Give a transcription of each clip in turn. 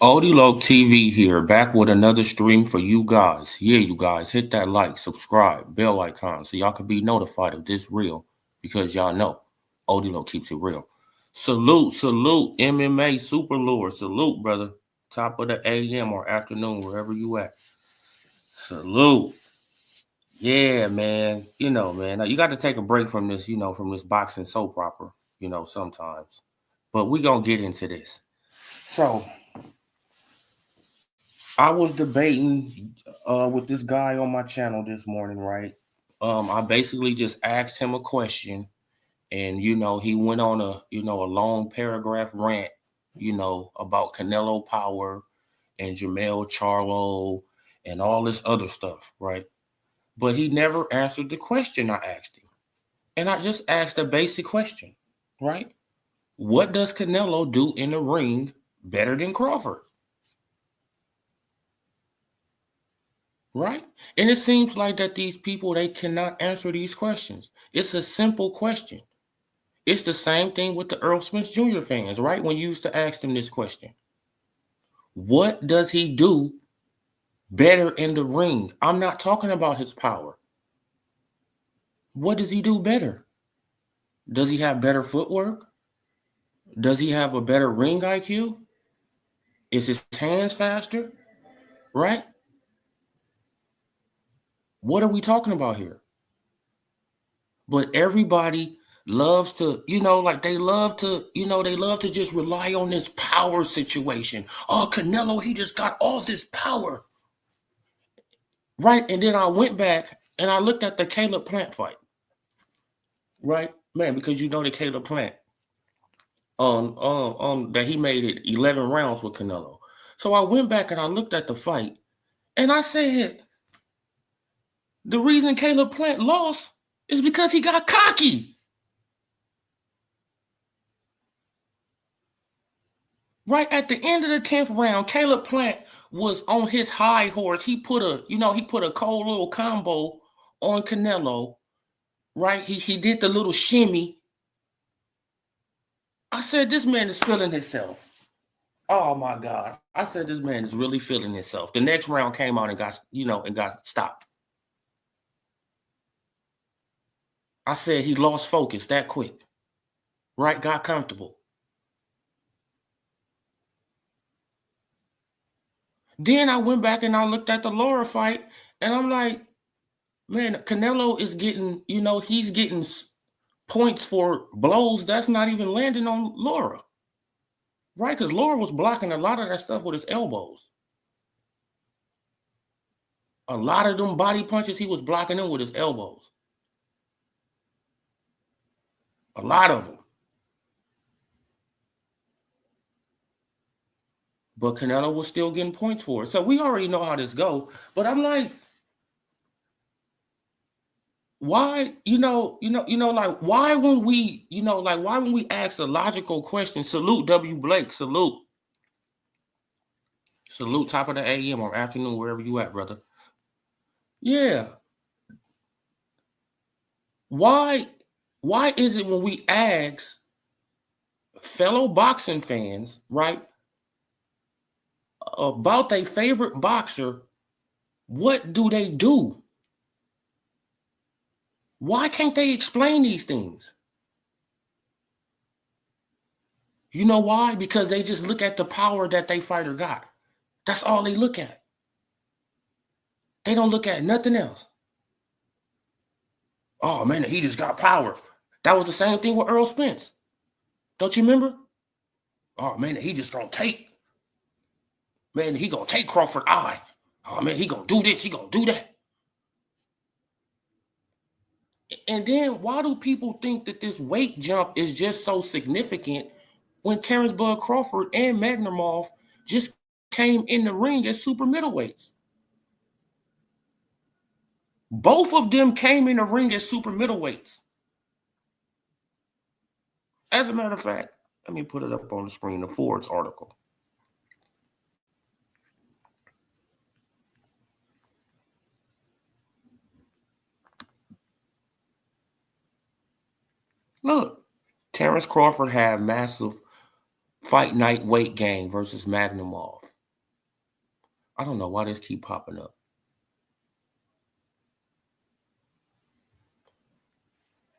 Odilo TV here, back with another stream for you guys. Yeah, you guys, hit that like, subscribe, bell icon so y'all can be notified of this real because y'all know Odilo keeps it real. Salute, salute, MMA Super Lord. Salute, brother. Top of the AM or afternoon, wherever you at. Salute. Yeah, man. Man, you got to take a break from this, from this boxing soap opera, sometimes. But we going to get into this. So, I was debating with this guy on my channel this morning, right? I basically just asked him a question, and he went on a long paragraph rant, about Canelo Power and Jamel Charlo and all this other stuff, right? But he never answered the question I asked him. And I just asked a basic question, right? What does Canelo do in the ring better than Crawford? Right? And it seems like that these people, they cannot answer these questions. It's a simple question. It's the same thing with the Earl Smith Jr. fans, right? When you used to ask them this question. What does he do better in the ring? I'm not talking about his power. What does he do better? Does he have better footwork? Does he have a better ring IQ? Is his hands faster? Right? What are we talking about here? But everybody loves to, like they love to just rely on this power situation. Oh, Canelo, he just got all this power. Right? And then I went back and I looked at the Caleb Plant fight. Right? Man, because the Caleb Plant that he made it 11 rounds with Canelo. So I went back and I looked at the fight and I said, the reason Caleb Plant lost is because he got cocky. Right at the end of the 10th round, Caleb Plant was on his high horse. He put a cold little combo on Canelo. Right? He did the little shimmy. I said, this man is feeling himself. Oh my God. I said this man is really feeling himself. The next round came out and got stopped. I said he lost focus that quick. Right? Got comfortable. Then I went back and I looked at the Laura fight and I'm like, man, Canelo is getting, he's getting points for blows that's not even landing on Laura. Right? Because Laura was blocking a lot of that stuff with his elbows. A lot of them body punches, he was blocking them with his elbows. A lot of them. But Canelo was still getting points for it. So we already know how this go. But I'm like, why, like why when we ask a logical question, salute W. Blake, salute. Salute top of the AM or afternoon, wherever you at, brother. Yeah. Why is it when we ask fellow boxing fans, right, about their favorite boxer, what do they do? Why can't they explain these things? You know why? Because they just look at the power that they fighter got. That's all they look at. They don't look at nothing else. Oh man, he just got power. That was the same thing with Earl Spence. Don't you remember? Oh man, he just gonna take. Man, he gonna take Crawford eye. Oh man, he gonna do this, he gonna do that. And then why do people think that this weight jump is just so significant when Terence Bud Crawford and Magnumov just came in the ring as super middleweights? Both of them came in the ring as super middleweights. As a matter of fact, let me put it up on the screen, the Forbes article. Look, Terence Crawford had massive fight night weight gain versus Magnumov. I don't know why this keep popping up.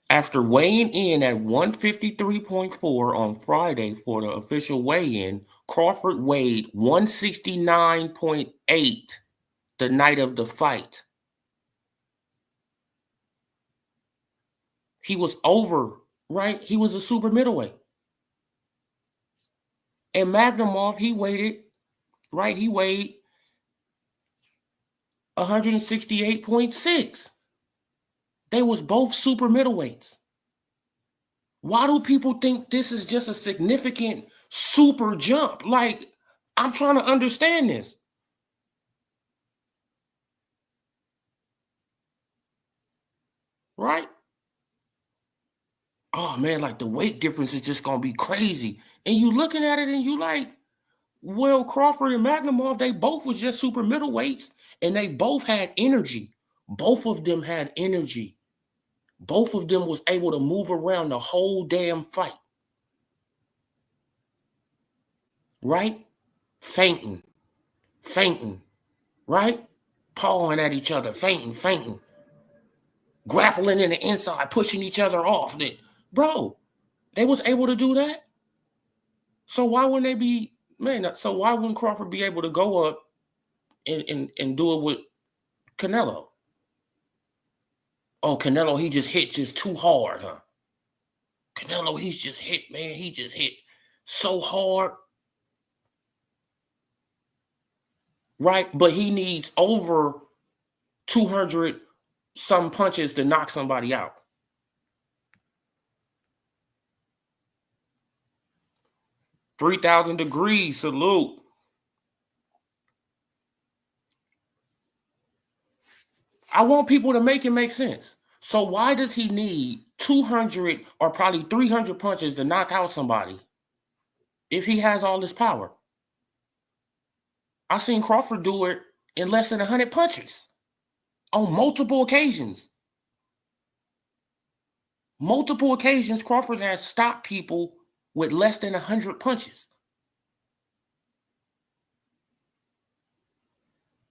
After weighing in at 153.4 on Friday for the official weigh-in, Crawford weighed 169.8 the night of the fight. He was over, right? He was a super middleweight. And Magnumov, he weighed 168.6. They was both super middleweights. Why do people think this is just a significant super jump? Like, I'm trying to understand this. Right? Oh man, like the weight difference is just gonna be crazy. And you looking at it and you like, well, Crawford and Magnumov, they both was just super middleweights and they both had energy. Both of them had energy. Both of them was able to move around the whole damn fight. Right? Fainting, right? Pawing at each other, fainting. Grappling in the inside, pushing each other off. Bro, they was able to do that. So why wouldn't they be, man, so why wouldn't Crawford be able to go up and do it with Canelo? Oh, Canelo, he just hit just too hard, huh? Canelo, he's just hit, man. He just hit so hard. Right? But he needs over 200 some punches to knock somebody out. $3,000 degrees, salute. I want people to make it make sense. So why does he need 200 or probably 300 punches to knock out somebody if he has all this power? I've seen Crawford do it in less than 100 punches on multiple occasions. Multiple occasions, Crawford has stopped people with less than 100 punches.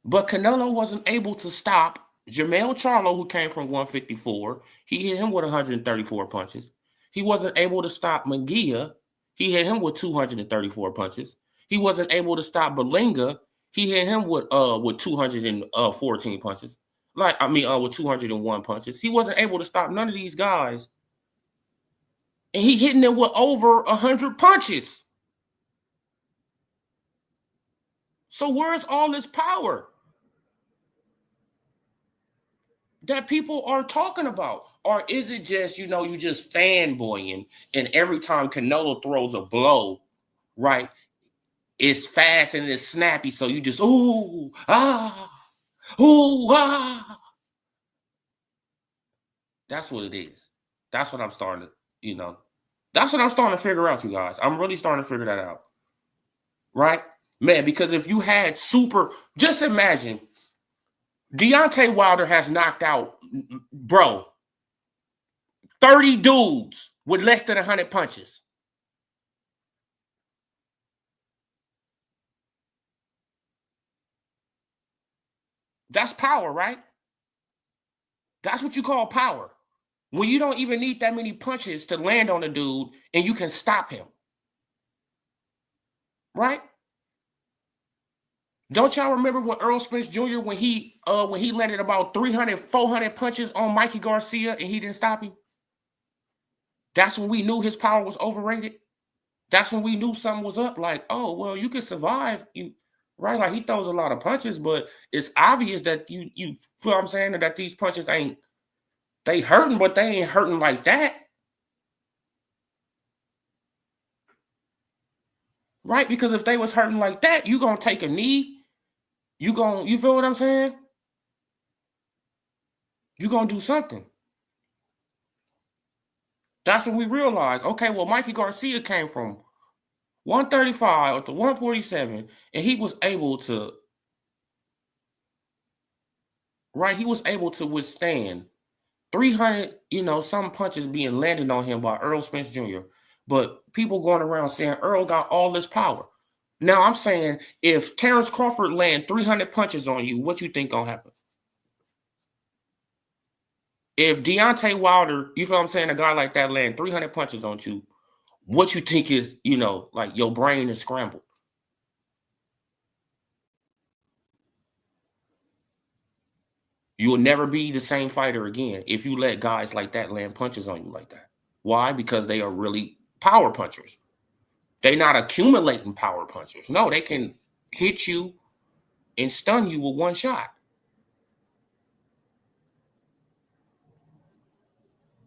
But Canelo wasn't able to stop Jermell Charlo, who came from 154. He hit him with 134 punches. He wasn't able to stop Munguia. He hit him with 234 punches. He wasn't able to stop Berlinga. He hit him with 214 punches. With 201 punches. He wasn't able to stop none of these guys. And he hitting them with over 100 punches. So where's all this power that people are talking about? Or is it just, you just fanboying and every time Canelo throws a blow, right, it's fast and it's snappy, so you just, ooh, ah. That's what it is. That's what I'm starting to, that's what I'm starting to figure out, you guys. I'm really starting to figure that out. Right? Man, because if you had just imagine, Deontay Wilder has knocked out, bro, 30 dudes with less than 100 punches. That's power, right? That's what you call power. When you don't even need that many punches to land on a dude and you can stop him. Right? Don't y'all remember when Earl Spence Jr. when he landed about 300, 400 punches on Mikey Garcia and he didn't stop him? That's when we knew his power was overrated. That's when we knew something was up. Like, oh, well, you can survive. Right? Like he throws a lot of punches, but it's obvious that you feel what I'm saying, that these punches they hurting, but they ain't hurting like that. Right? Because if they was hurting like that, you gonna take a knee. You feel what I'm saying? You gonna do something. That's when we realized, okay, well, Mikey Garcia came from 135 to 147, and he was able to, right? He was able to withstand 300, some punches being landed on him by Earl Spence Jr. But people going around saying Earl got all this power. Now I'm saying if Terence Crawford land 300 punches on you, what you think gonna happen? If Deontay Wilder, you feel what I'm saying, a guy like that land 300 punches on you, what you think is, like your brain is scrambled? You will never be the same fighter again if you let guys like that land punches on you like that. Why? Because they are really power punchers. They're not accumulating power punchers. No, they can hit you and stun you with one shot.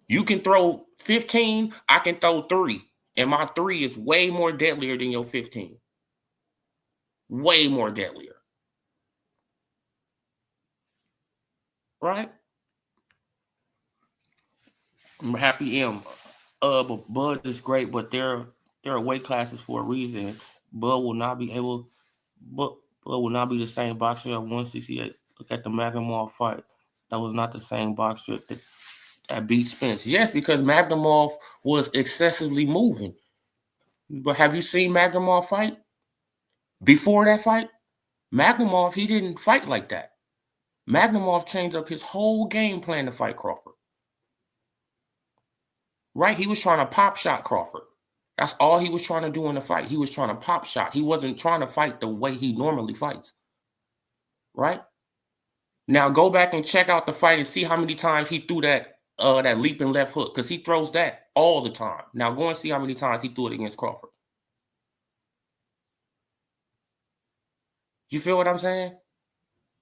You can throw 15, I can throw 3. And my 3 is way more deadlier than your 15. Way more deadlier. Right? I'm happy M. But Bud is great, but there are weight classes for a reason. Bud will not be able, Bud will not be the same boxer at 168. Look at the Magnemov fight. That was not the same boxer that beat Spence. Yes, because Magnemov was excessively moving. But have you seen Magnemov fight? Before that fight, Magnemov, he didn't fight like that. Magnemov changed up his whole game plan to fight Crawford. Right? He was trying to pop shot Crawford. That's all he was trying to do in the fight. He was trying to pop shot. He wasn't trying to fight the way he normally fights. Right? Now go back and check out the fight and see how many times he threw that leaping left hook, because he throws that all the time. Now go and see how many times he threw it against Crawford. You feel what I'm saying?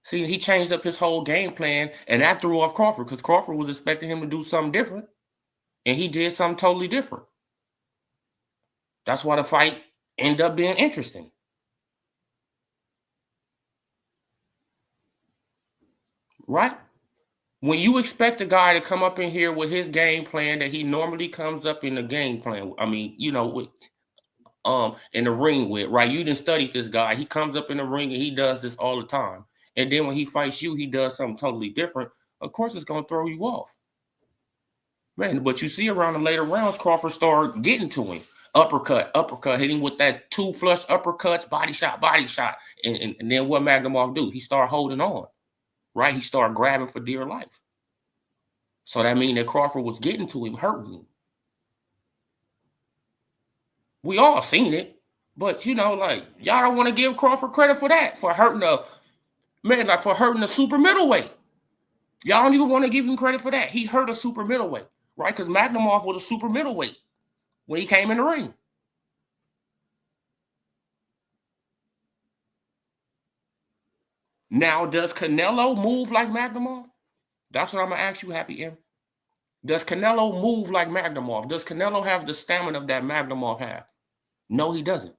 See, he changed up his whole game plan, and that threw off Crawford because Crawford was expecting him to do something different, and he did something totally different. That's why the fight ended up being interesting. Right? When you expect a guy to come up in here with his game plan that he normally comes up in the game plan, I mean, with in the ring with, right? You didn't study this guy. He comes up in the ring and he does this all the time. And then when he fights you, he does something totally different. Of course, it's gonna throw you off. Man, but you see around the later rounds, Crawford started getting to him. Uppercut, hitting with that 2 flush uppercuts, body shot. And then what Magnemov do? He started holding on, right? He started grabbing for dear life. So that means that Crawford was getting to him, hurting him. We all seen it, but like y'all don't want to give Crawford credit for that, for hurting for hurting the super middleweight. Y'all don't even want to give him credit for that. He hurt a super middleweight, right? Because Magnemov was a super middleweight when he came in the ring. Now, does Canelo move like Magnemov? That's what I'm gonna ask you, Happy M. Does Canelo move like Magnemov? Does Canelo have the stamina that Magnemov has? No, he doesn't.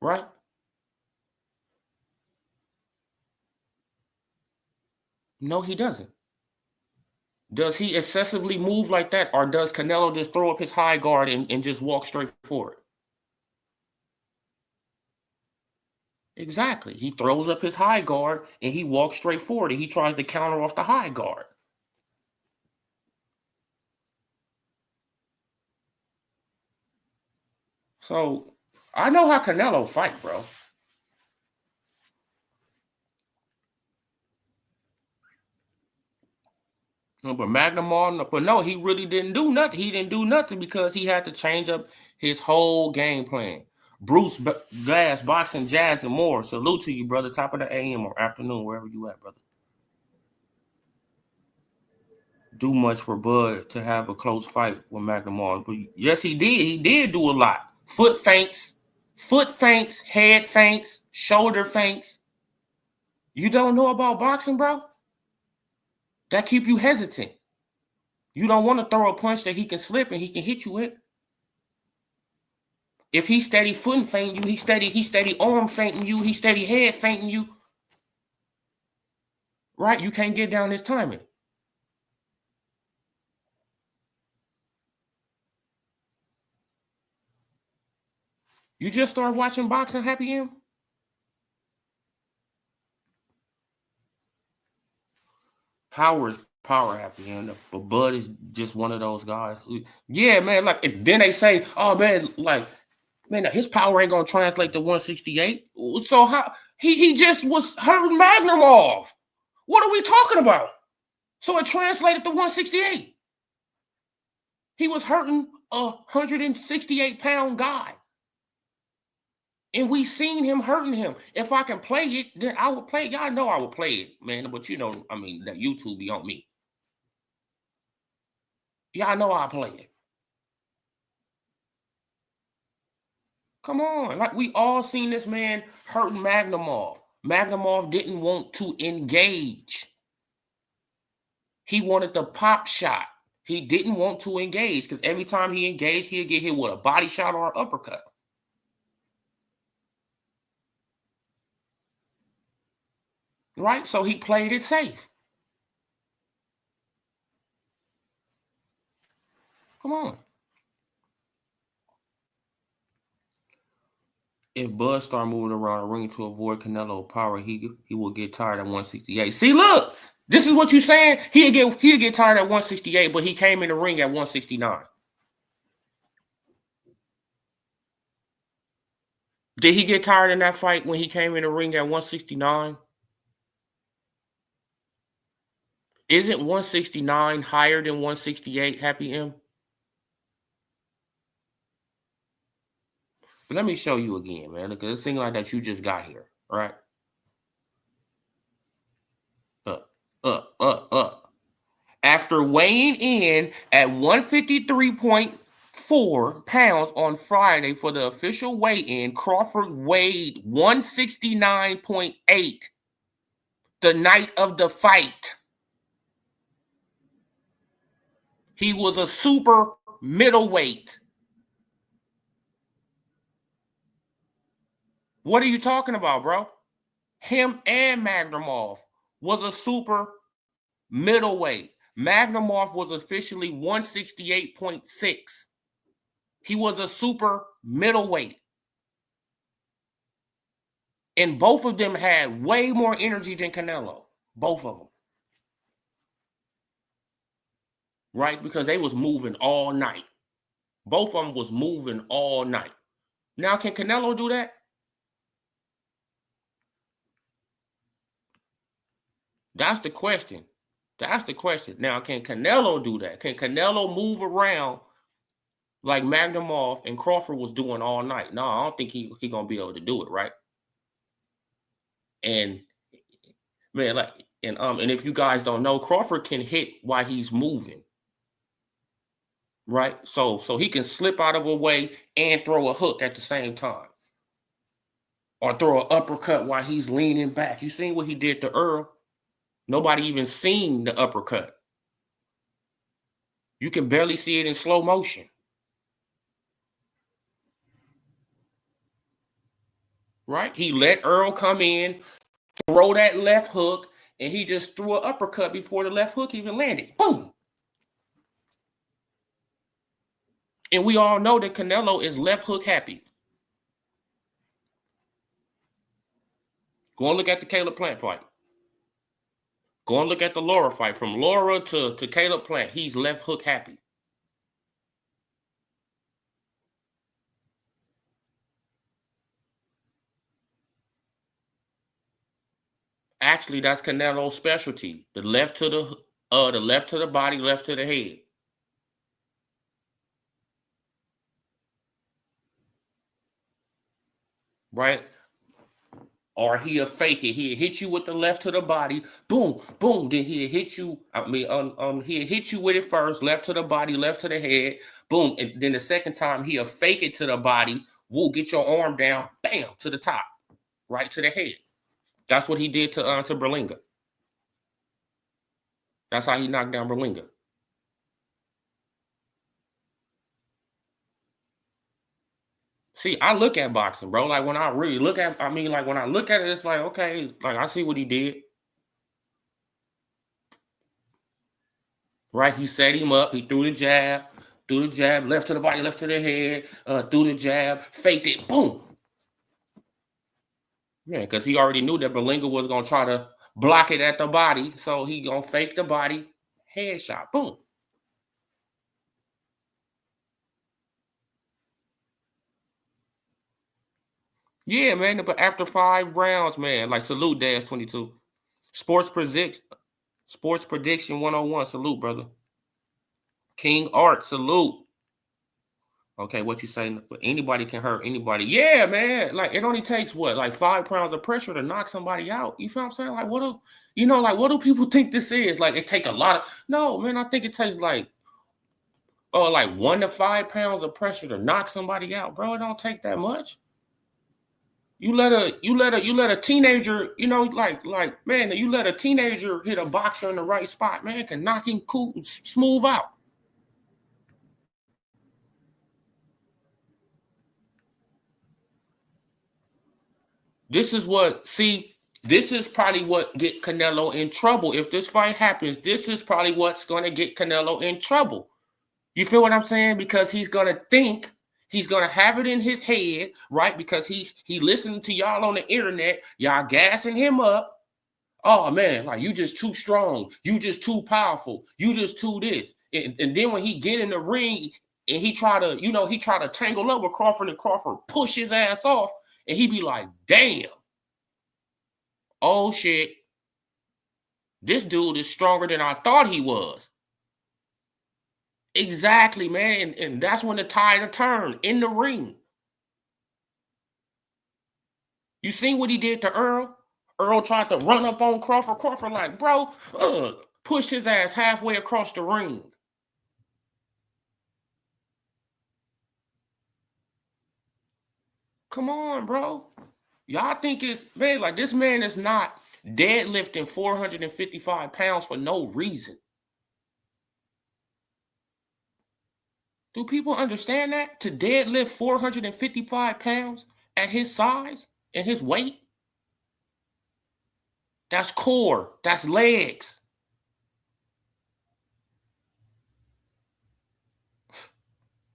Right? No, he doesn't. Does he excessively move like that, or does Canelo just throw up his high guard and just walk straight forward? Exactly. He throws up his high guard and he walks straight forward and he tries to counter off the high guard. So I know how Canelo fight, bro. But Magnemar, but no, he really didn't do nothing. He didn't do nothing because he had to change up his whole game plan. Bruce Glass, Boxing, Jazz, and more. Salute to you, brother. Top of the AM or afternoon, wherever you at, brother. Do much for Bud to have a close fight with Magnemar. But yes, he did. He did do a lot. Foot feints, head feints, shoulder feints. You don't know about boxing, bro? That keep you hesitant. You don't want to throw a punch that he can slip and he can hit you with. If he steady foot feinting you, he steady arm feinting you, he steady head feinting you. Right? You can't get down his timing. You just start watching boxing, Happy M? Power is power, Happy M. But Bud is just one of those guys. Yeah, man. Like, then they say, oh man, like, Man, his power ain't gonna translate to 168. So how he just was hurting Magnumov. What are we talking about? So it translated to 168. He was hurting a 168-pound guy. And we seen him hurting him. If I can play it, then I will play it. Y'all know I will play it, man. But you know, I mean, that YouTube be on me. Y'all know I'll play it. Come on. Like, we all seen this man hurting Magnumov. Magnumov didn't want to engage. He wanted the pop shot. He didn't want to engage because every time he engaged, he'd get hit with a body shot or an uppercut. Right? So he played it safe. Come on. If Bud start moving around the ring to avoid Canelo power, he will get tired at 168. See, look, this is what you're saying. He'll get tired at 168, but he came in the ring at 169. Did he get tired in that fight when he came in the ring at 169? Isn't 169 higher than 168, Happy M? But let me show you again, man. Look at this thing like that you just got here, right? Up. After weighing in at 153.4 pounds on Friday for the official weigh-in, Crawford weighed 169.8 the night of the fight. He was a super middleweight. What are you talking about, bro? Him and Magnumov was a super middleweight. Magnumov was officially 168.6. He was a super middleweight. And both of them had way more energy than Canelo. Both of them. Right? Because they was moving all night. Both of them was moving all night. Now, can Canelo do that? That's the question. That's the question. Now, can Canelo do that? Can Canelo move around like Magnumov and Crawford was doing all night? No, I don't think he gonna be able to do it, right? And man, like, and if you guys don't know, Crawford can hit while he's moving, right? So he can slip out of a way and throw a hook at the same time, or throw an uppercut while he's leaning back. You seen what he did to Earl? Nobody even seen the uppercut. You can barely see it in slow motion. Right? He let Earl come in, throw that left hook, and he just threw an uppercut before the left hook even landed. Boom! And we all know that Canelo is left hook happy. Go and look at the Caleb Plant fight. Go and look at the Laura fight. From Laura to Caleb Plant, he's left hook happy. Actually, that's Canelo's specialty. The left to the body, left to the head. Right? Or he'll fake it. He'll hit you with the left to the body, boom, boom. Then he'll hit you. He'll hit you with it first, left to the body, left to the head, boom. And then the second time he'll fake it to the body. We'll get your arm down, bam, to the top, right to the head. That's what he did to Berlinga. That's how he knocked down Berlinga. See, I look at boxing, bro. Like when I really look at, when I look at it, it's like, okay, like I see what he did. Right? He set him up. He threw the jab, left to the body, left to the head, threw the jab, faked it, boom. Yeah, because he already knew that Berlinga was going to try to block it at the body. So he going to fake the body, headshot, boom. Yeah, man. But after 5 rounds, man, like salute Dash 22. Sports prediction, sports prediction 101. Salute, brother. King Art, salute. Okay, what you saying? Anybody can hurt anybody. Yeah, man. Like it only takes what, like 5 pounds of pressure to knock somebody out. You feel what I'm saying? Like what do like what do people think this is? Like it take a lot of no, man. I think it takes like 1 to 5 pounds of pressure to knock somebody out, bro. It don't take that much. You let a teenager, man, you let a teenager hit a boxer in the right spot, man, can knock him cool, smooth out. This is probably what get Canelo in trouble. If this fight happens, this is probably what's going to get Canelo in trouble. You feel what I'm saying? Because he's going to think, he's going to have it in his head, right? Because he listening to y'all on the internet, y'all gassing him up. Oh man, like you just too strong, you just too powerful, you just too this. And then when he get in the ring and he try to tangle up with Crawford and Crawford push his ass off, and he be like, damn, oh shit, this dude is stronger than I thought he was. Exactly, man. And that's when the tide will turn in the ring. You seen what he did to Earl? Earl tried to run up on Crawford. Crawford like, bro, push his ass halfway across the ring. Come on, bro. Y'all think it's, man, like this man is not deadlifting 455 pounds for no reason. Do people understand that? To deadlift 455 pounds at his size and his weight? That's core. That's legs.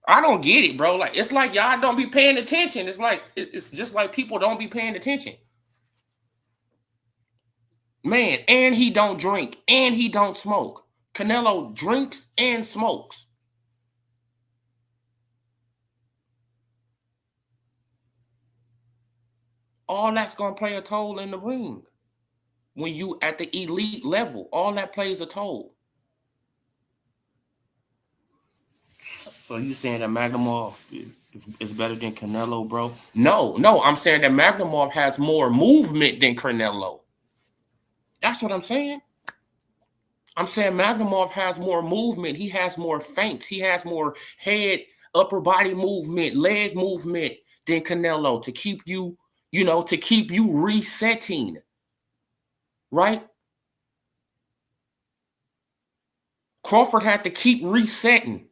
I don't get it, bro. Like it's like y'all don't be paying attention. It's just like people don't be paying attention. Man, and he don't drink and he don't smoke. Canelo drinks and smokes. All that's gonna play a toll in the ring. When you at the elite level, all that plays a toll. So you saying that Magnumov is better than Canelo, bro? No, I'm saying that Magnumov has more movement than Canelo. That's what I'm saying. I'm saying Magnumov has more movement. He has more feints. He has more head, upper body movement, leg movement than Canelo to keep you resetting. Right? Crawford had to keep resetting.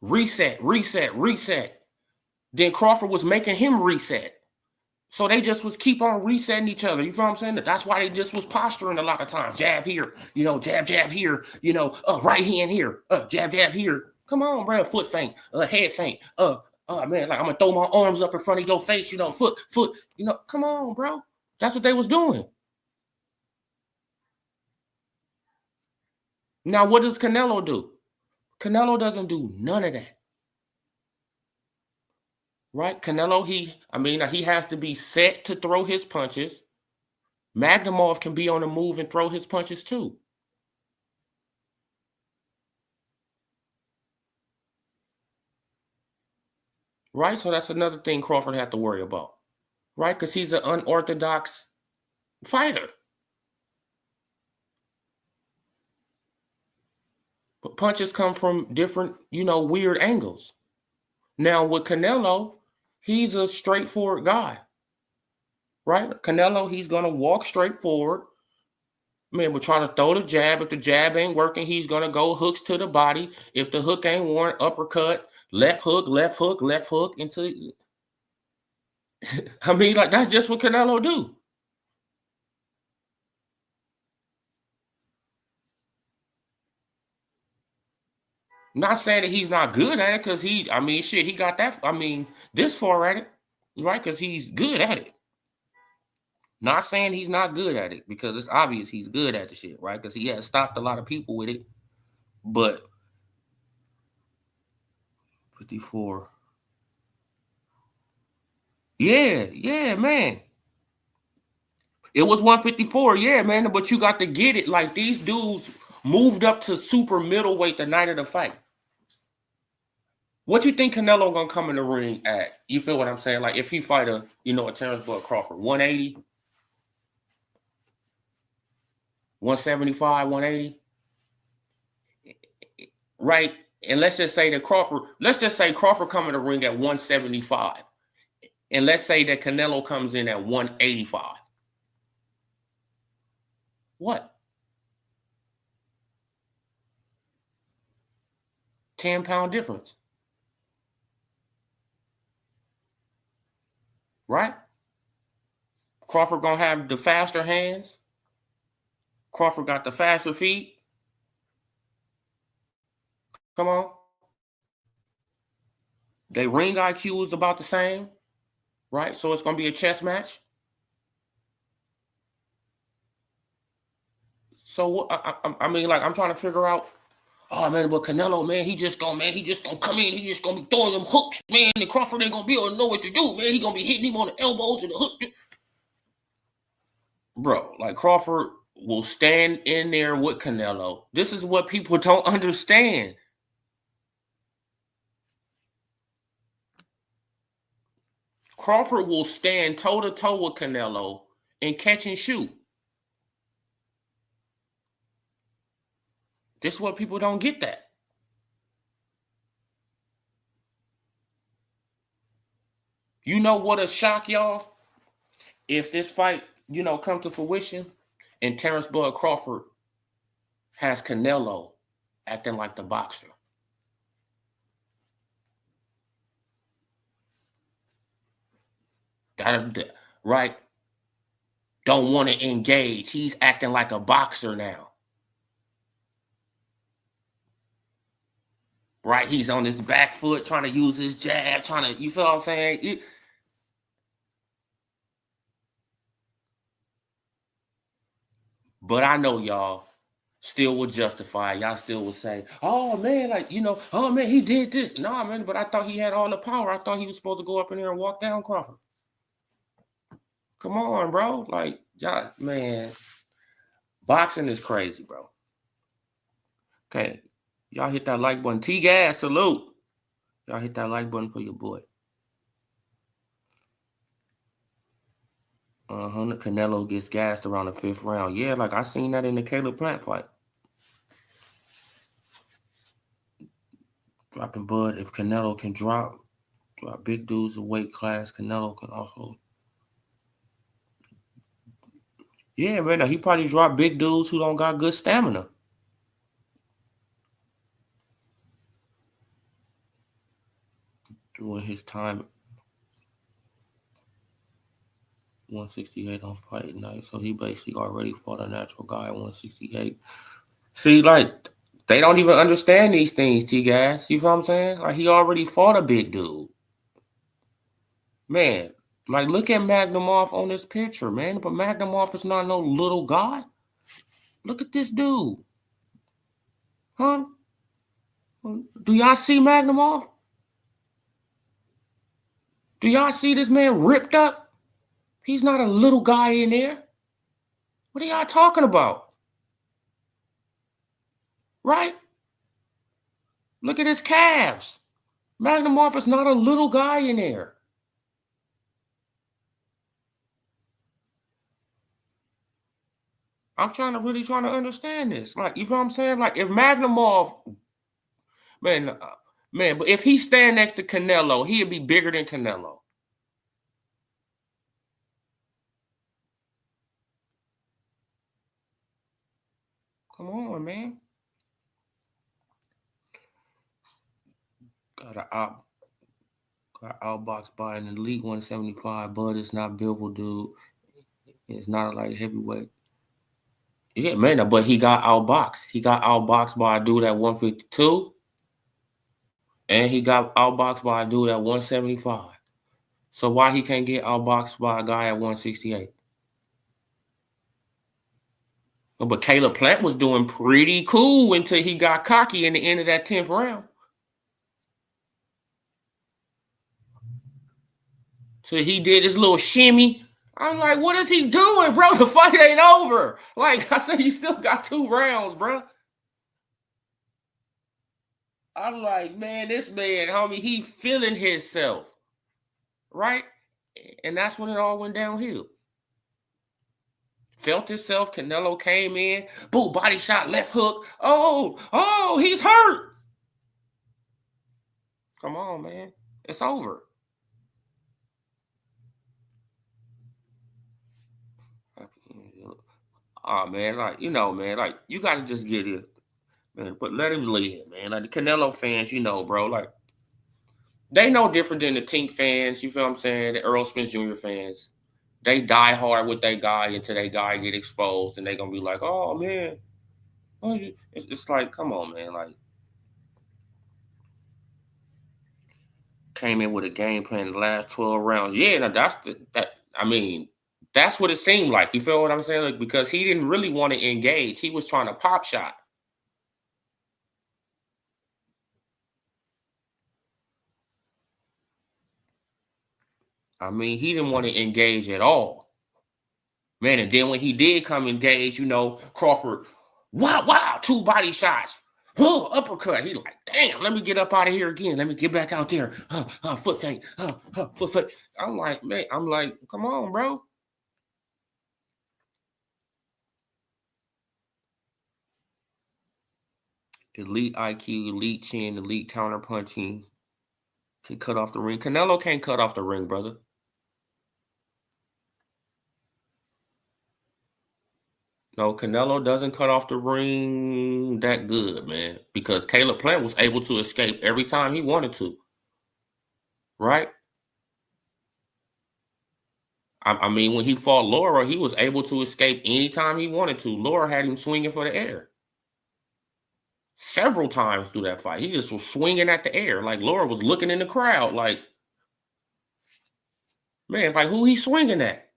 Reset. Then Crawford was making him reset. So they just was keep on resetting each other. You feel what I'm saying? That's why they just was posturing a lot of times. Jab here, jab here, right hand here, jab here. Come on, bro. Foot feint, head feint. Oh man, like I'm gonna throw my arms up in front of your face, foot, come on, bro. That's what they was doing. Now, what does Canelo do? Canelo doesn't do none of that. Right? Canelo, he has to be set to throw his punches. Magnumov can be on the move and throw his punches too. Right? So that's another thing Crawford had to worry about. Right? Because he's an unorthodox fighter. But punches come from different, weird angles. Now with Canelo, he's a straightforward guy. Right? Canelo, he's gonna walk straight forward. Man, we're trying to throw the jab. If the jab ain't working, he's gonna go hooks to the body. If the hook ain't worn, uppercut, left hook into. Like that's just what Canelo do. Not saying that he's not good at it, because he got that. This far at it, right? Because he's good at it. Not saying he's not good at it, because it's obvious he's good at the shit, right? Because he has stopped a lot of people with it. But 54. Yeah, man. It was 154, yeah, man. But you got to get it. Like, these dudes moved up to super middleweight the night of the fight. What you think Canelo gonna come in the ring at? You feel what I'm saying? Like, if he fight a Terence Crawford, 180, 175, 180, right? And let's just say Crawford come in the ring at 175, and let's say that Canelo comes in at 185. What? 10-pound difference, right? Crawford gonna have the faster hands. Crawford got the faster feet. Come on. Their ring IQ is about the same, right? So it's gonna be a chess match. So I mean, like, I'm trying to figure out. Oh man, but Canelo, man, he just gonna come in. He just gonna be throwing them hooks, man. And Crawford ain't gonna be able to know what to do, man. He gonna be hitting him on the elbows and the hook. Bro, like, Crawford will stand in there with Canelo. This is what people don't understand. Crawford will stand toe-to-toe with Canelo and catch and shoot. This is what people don't get that. You know what a shock, y'all? If this fight, come to fruition and Terence Crawford has Canelo acting like the boxer. Right? Don't want to engage. He's acting like a boxer now. Right? He's on his back foot trying to use his jab, you feel what I'm saying? But I know y'all still would justify. Y'all still would say, oh man, like, oh man, he did this. No, man, but I thought he had all the power. I thought he was supposed to go up in there and walk down Crawford. Come on, bro. Like, y'all, man, boxing is crazy, bro. Okay. Y'all hit that like button. T-Gas, salute. Y'all hit that like button for your boy. Canelo gets gassed around the 5th round. Yeah, like, I seen that in the Caleb Plant fight. Dropping Bud. If Canelo can drop big dudes in weight class, Canelo can also. Yeah, man, he probably dropped big dudes who don't got good stamina. During his time, 168 on fight night, so he basically already fought a natural guy at 168. See, like, they don't even understand these things, T-Gas. You feel what I'm saying? Like, he already fought a big dude. Man, like, look at Magnumov on this picture, man. But Magnumov is not no little guy. Look at this dude. Huh? Do y'all see Magnumov? Do y'all see this man ripped up? He's not a little guy in there. What are y'all talking about? Right? Look at his calves. Magnumov is not a little guy in there. I'm really trying to understand this. Like, you know what I'm saying? Like, if Magnumov, man, but if he stand next to Canelo, he'd be bigger than Canelo. Come on, man. Got outboxed by an elite 175, but it's not Billable dude. It's not like heavyweight. Yeah, man, but he got outboxed. He got outboxed by a dude at 152. And he got outboxed by a dude at 175. So why he can't get outboxed by a guy at 168? But Caleb Plant was doing pretty cool until he got cocky in the end of that 10th round. So he did his little shimmy. I'm like, what is he doing, bro? The fight ain't over. Like I said, you still got 2 rounds, bro. I'm like, man, this man, homie, he feeling himself, right? And that's when it all went downhill. Felt himself. Canelo came in, boom, body shot, left hook. Oh, he's hurt. Come on, man. It's over. Oh, man, like, man, like, you got to just get it, man, but let him live, man. Like, the Canelo fans, bro, like, they no different than the Tink fans, you feel what I'm saying? The Earl Spence Jr. fans. They die hard with their guy until their guy get exposed, and they going to be like, oh, man. Oh, it's like, come on, man. Like, came in with a game plan the last 12 rounds. Yeah, now that's what it seemed like. You feel what I'm saying? Like, because he didn't really want to engage. He was trying to pop shot. I mean, he didn't want to engage at all. Man, and then when he did come engage, Crawford, wow, 2 body shots. Uppercut. He like, damn, let me get up out of here again. Let me get back out there. Foot fake. Foot fake. I'm like, man, come on, bro. Elite IQ, elite chin, elite counter punching. Can cut off the ring. Canelo can't cut off the ring, brother. No, Canelo doesn't cut off the ring that good, man. Because Caleb Plant was able to escape every time he wanted to. Right? I mean, when he fought Laura, he was able to escape anytime he wanted to. Laura had him swinging for the air. Several times through that fight. He just was swinging at the air. Like, Laura was looking in the crowd like, man, like, who he swinging at?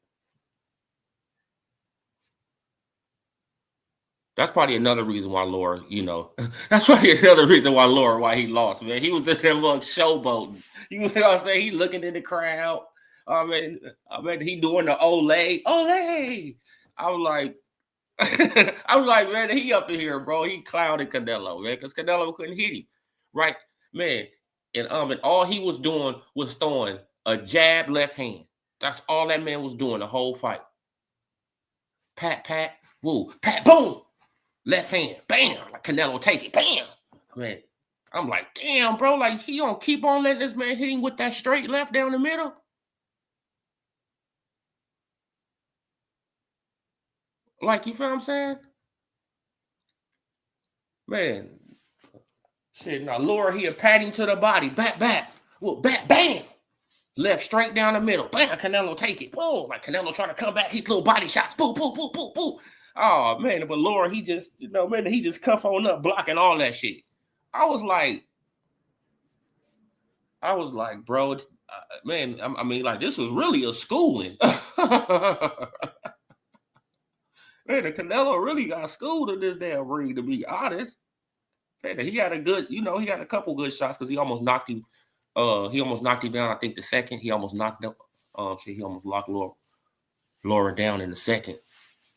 That's probably another reason why Laura, that's probably another reason why he lost, man. He was in there little showboating. You know what I'm saying? He looking in the crowd. I mean, he doing the Olay. I was like, man, he up in here, bro. He clouded Canelo, man, because Canelo couldn't hit him, right, man. And all he was doing was throwing a jab left hand. That's all that man was doing the whole fight. Pat, woo, pat, boom. Left hand, bam, like Canelo take it, bam. Man, I'm like, damn, bro, like he don't keep on letting this man hit him with that straight left down the middle. Like, you feel what I'm saying? Man, shit, now Laura here patting to the body, back, well, back, bam. Left straight down the middle, bam, Canelo take it, boom, like Canelo trying to come back, his little body shots, boom. Oh, man, but Laura, he just, he just cuff on up, blocking all that shit. I was like, bro, man, I mean, like, this was really a schooling. Man, the Canelo really got schooled in this damn ring, to be honest. Man, he had he had a couple good shots because he almost knocked him. He almost knocked him down. I think the second he almost knocked up. He almost locked Laura down in the second.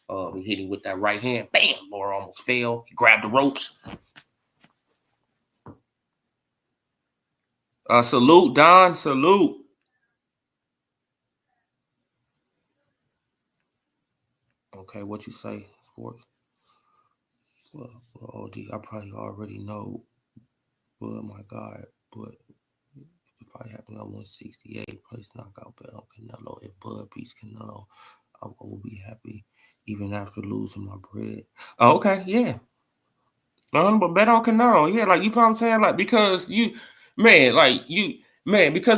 He hit him with that right hand. Bam! Laura almost fell. He grabbed the ropes. Salute, Don. Salute. Okay, what you say, sports? Well, OD, I probably already know. But my God, but if I happen at 168, place knockout bet on Canelo. If Bud beats Canelo, I will be happy even after losing my bread. Oh, okay, yeah. But bet on Canelo. Yeah, like, you know what I'm saying? Like, because because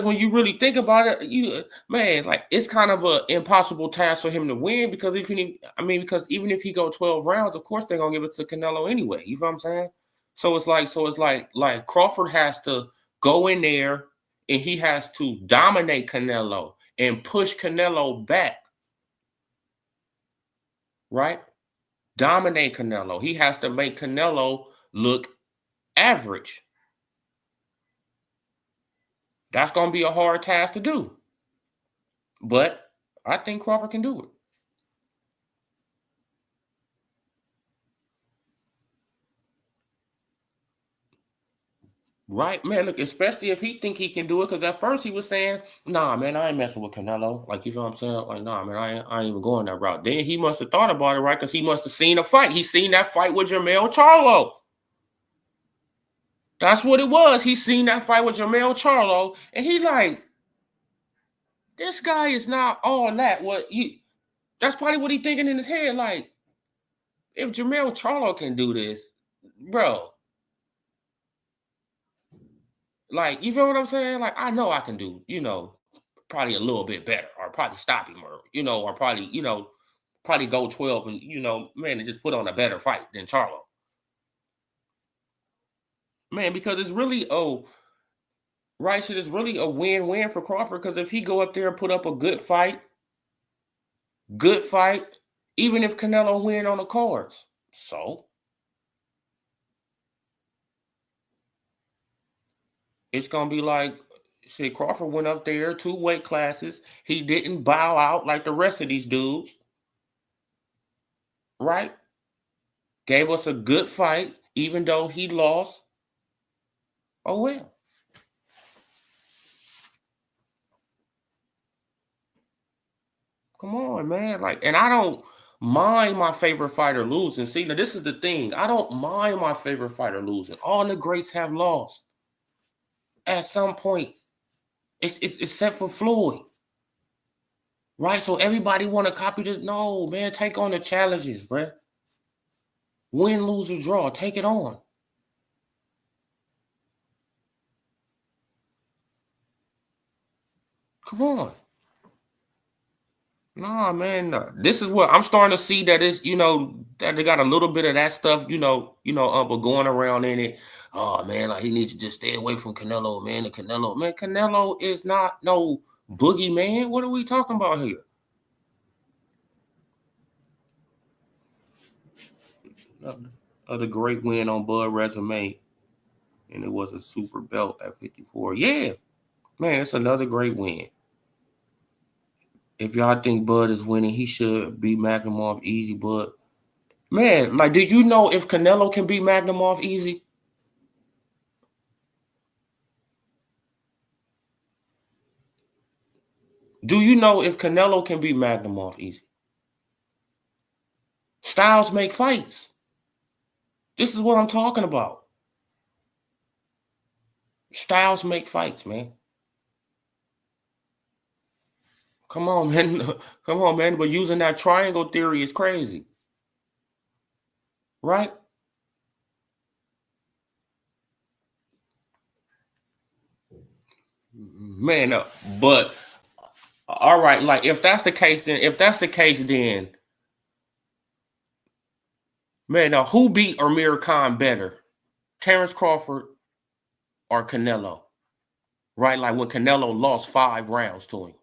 when you really think about it, like, it's kind of an impossible task for him to win because because even if he go 12 rounds, of course they're gonna give it to Canelo anyway. You know what I'm saying? So it's like Crawford has to go in there and he has to dominate Canelo and push Canelo back, right? Dominate Canelo. He has to make Canelo look average. That's going to be a hard task to do. But I think Crawford can do it. Right, man. Look, especially if he think he can do it, because at first he was saying, "Nah, man, I ain't messing with Canelo." Like, you know what I'm saying? Like, nah, man, I ain't even going that route. Then he must have thought about it, right? Because he must have seen a fight. He seen that fight with Jermell Charlo. That's what it was. He seen that fight with Jermell Charlo, and he like, this guy is not all that. What you? That's probably what he thinking in his head. Like, if Jermell Charlo can do this, bro, like, you feel what I'm saying? Like, I know I can do, probably a little bit better, or probably stop him, or or probably, probably go 12 and man, and just put on a better fight than Charlo. Man, because it's really right, shit is really a win-win for Crawford, because if he go up there and put up a good fight, even if Canelo win on the cards. So it's gonna be like, see, Crawford went up there 2 weight classes. He didn't bow out like the rest of these dudes, right? Gave us a good fight, even though he lost. Oh well. Come on, man. Like, and I don't mind my favorite fighter losing. See, now this is the thing. I don't mind my favorite fighter losing. All the greats have lost at some point. It's except for Floyd, right? So everybody want to copy this. No, man, take on the challenges, bruh. Win, lose, or draw. Take it on. Come on. Nah, man. This is what I'm starting to see, that is, that they got a little bit of that stuff, but going around in it. Oh man, like he needs to just stay away from Canelo, man. The Canelo, man, Canelo is not no boogeyman. What are we talking about here? Another great win on Bud resume, and it was a super belt at 54. Yeah, man, it's another great win. If y'all think Bud is winning, he should beat Magnum off easy. But man, like, did you know if Canelo can beat Magnum off easy? Do you know if Canelo can beat Magnum off easy? Styles make fights. This is what I'm talking about. Styles make fights, man. Come on, man. Come on, man. But using that triangle theory is crazy. Right? Man, but all right, like if that's the case, then man, now who beat Amir Khan better? Terence Crawford or Canelo? Right? Like when Canelo lost 5 rounds to him.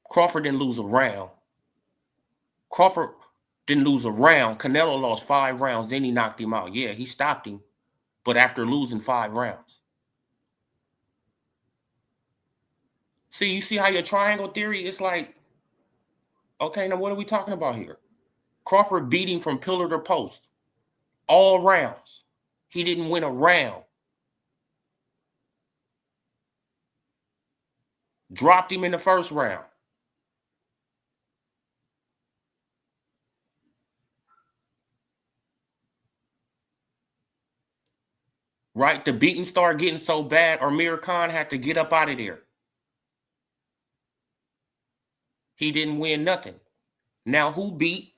Crawford didn't lose a round. Crawford didn't lose a round. Canelo lost 5 rounds, then he knocked him out. Yeah, he stopped him, but after losing 5 rounds. See, you see how your triangle theory is like, okay, now what are we talking about here? Crawford beat him from pillar to post, all rounds. He didn't win a round. Dropped him in the first round. Right? The beating started getting so bad, Amir Khan had to get up out of there. He didn't win nothing. Now, who beat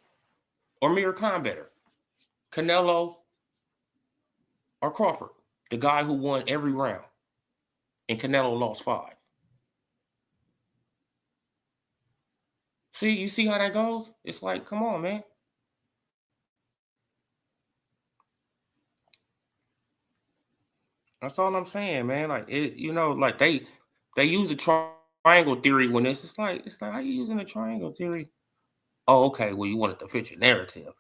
Amir Khan better? Canelo or Crawford? The guy who won every round. And Canelo lost 5. See, you see how that goes? It's like, come on, man. That's all I'm saying, man. Like it, like they use a triangle theory when it's like how you using a triangle theory? Oh, okay. Well, you wanted to fit your narrative.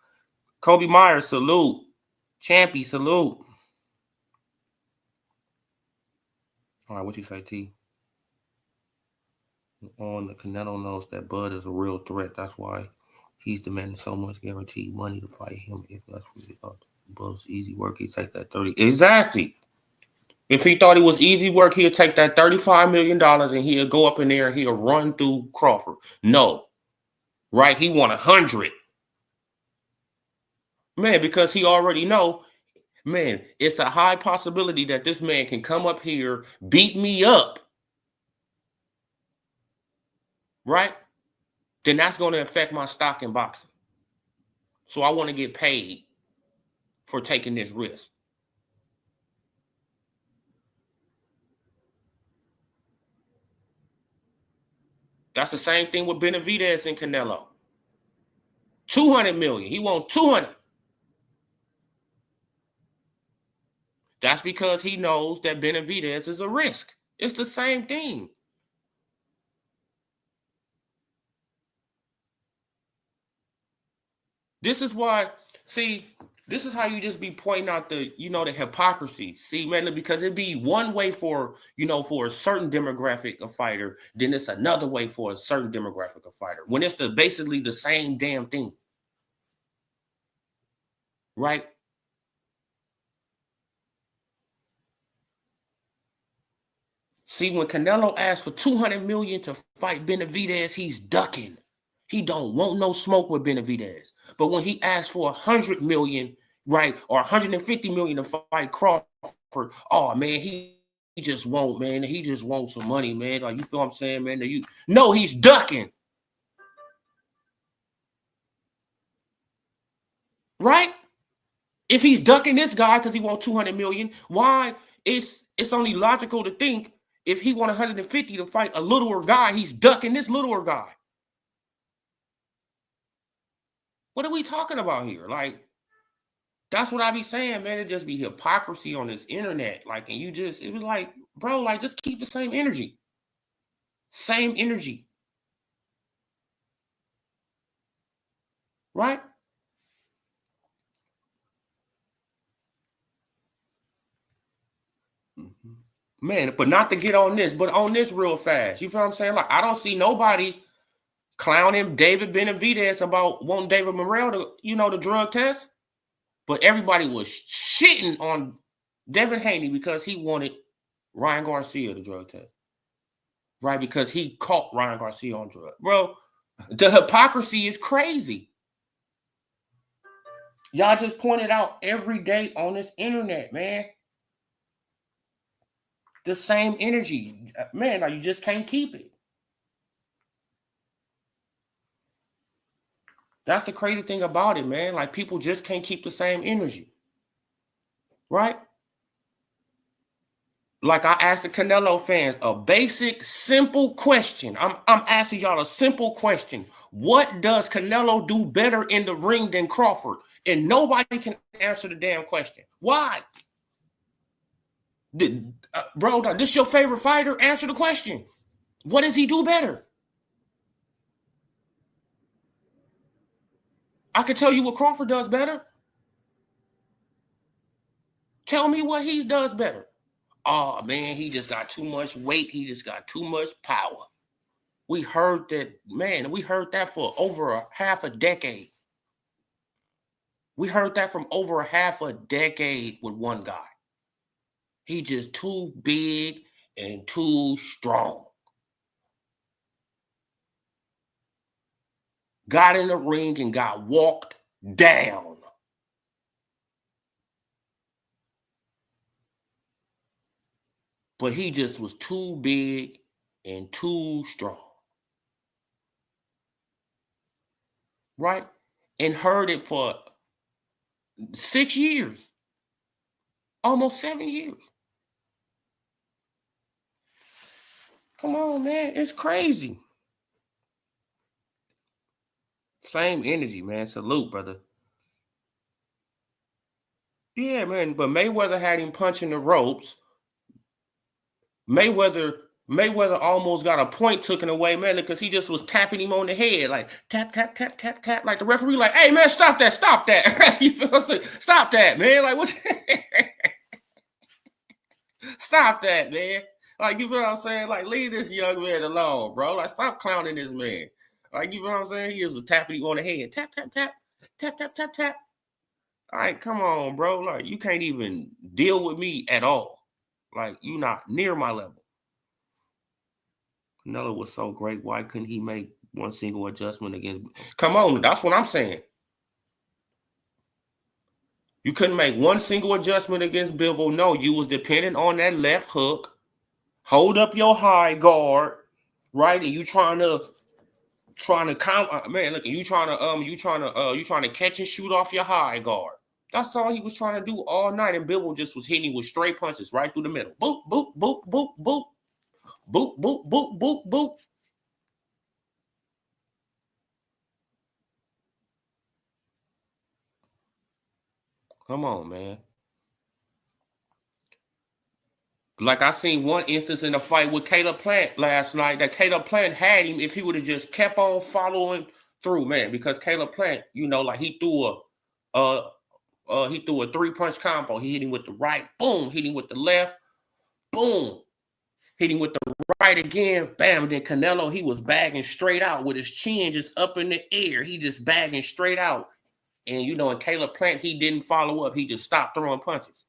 Kobe Myers, salute. Champy, salute. All right, what you say, T? On the Canelo knows that Bud is a real threat. That's why he's demanding so much guaranteed money to fight him. If that's what Bud's easy work, he'd take that 30. Exactly. If he thought it was easy work, he'd take that $35 million and he'll go up in there and he'll run through Crawford. No. Right? He want 100. Man, because he already know, man, it's a high possibility that this man can come up here, beat me up. Right? Then that's going to affect my stock in boxing. So I want to get paid for taking this risk. That's the same thing with Benavidez and Canelo. 200 million. He wants 200. That's because he knows that Benavidez is a risk. It's the same thing. This is why, see, this is how you just be pointing out the, the hypocrisy. See, man, because it'd be one way for, for a certain demographic of fighter, then it's another way for a certain demographic of fighter. When it's basically the same damn thing. Right? See, when Canelo asked for 200 million to fight Benavidez, he's ducking. He don't want no smoke with Benavidez. But when he asked for 100 million, right, or 150 million to fight Crawford, oh man, he just won't, man. He just wants some money, man. Like, you feel what I'm saying, man? No, he's ducking. Right? If he's ducking this guy because he wants 200 million, why? It's only logical to think if he wants 150 to fight a littler guy, he's ducking this littler guy. What are we talking about here? Like, that's what I be saying, man. It just be hypocrisy on this internet. Like, and it was like, bro, like, just keep the same energy. Same energy. Right? Man, but not to get on this, but on this real fast. You feel what I'm saying? Like, I don't see nobody clowning David Benavidez about wanting David Morrell to, the drug test. But everybody was shitting on Devin Haney because he wanted Ryan Garcia to drug test. Right? Because he caught Ryan Garcia on drugs. Bro, the hypocrisy is crazy. Y'all just pointed out every day on this internet, man. The same energy. Man, you just can't keep it. That's the crazy thing about it, man. Like, people just can't keep the same energy. Right? Like, I asked the Canelo fans a basic, simple question. I'm asking y'all a simple question. What does Canelo do better in the ring than Crawford? And nobody can answer the damn question. Why? Bro, this your favorite fighter? Answer the question. What does he do better? I can tell you what Crawford does better. Tell me what he does better. Oh, man, he just got too much weight. He just got too much power. We heard that, man, we heard that for over half a decade. We heard that from over half a decade with one guy. He just too big and too strong. Got in the ring and got walked down. But he just was too big and too strong. Right? And heard it for 6 years. Almost 7 years. Come on, man. It's crazy. Same energy, man. Salute, brother. Yeah, man. But Mayweather had him punching the ropes. Mayweather almost got a point taken away, man, because he just was tapping him on the head, like tap, tap, tap, tap, tap. Like the referee, like, hey, man, stop that. You feel what I'm saying? Stop that, man. Like, what? Stop that, man. Like, you feel what I'm saying? Like, leave this young man alone, bro. Like, stop clowning this man. Like, you feel what I'm saying? He was a tapping you on the head. Tap, tap, tap. Tap, tap, tap, tap. All right, come on, bro. Like, you can't even deal with me at all. Like, you not near my level. Canelo was so great. Why couldn't he make one single adjustment against? Come on, that's what I'm saying. You couldn't make one single adjustment against Bivol. No, you was dependent on that left hook. Hold up your high guard, right? And you trying to count, man. Look, you trying to catch and shoot off your high guard. That's all he was trying to do all night. And Bivol just was hitting with straight punches right through the middle. Boop, boop, boop, boop, boop, boop, boop, boop, boop, boop. Come on, man. Like I seen one instance in a fight with Caleb Plant last night that Caleb Plant had him if he would have just kept on following through, man. Because Caleb Plant, like he threw a 3-punch combo. He hit him with the right, boom, hit him with the left, boom, hit him with the right again, bam. And then Canelo, he was bagging straight out with his chin just up in the air. He just bagging straight out. And in Caleb Plant, he didn't follow up. He just stopped throwing punches.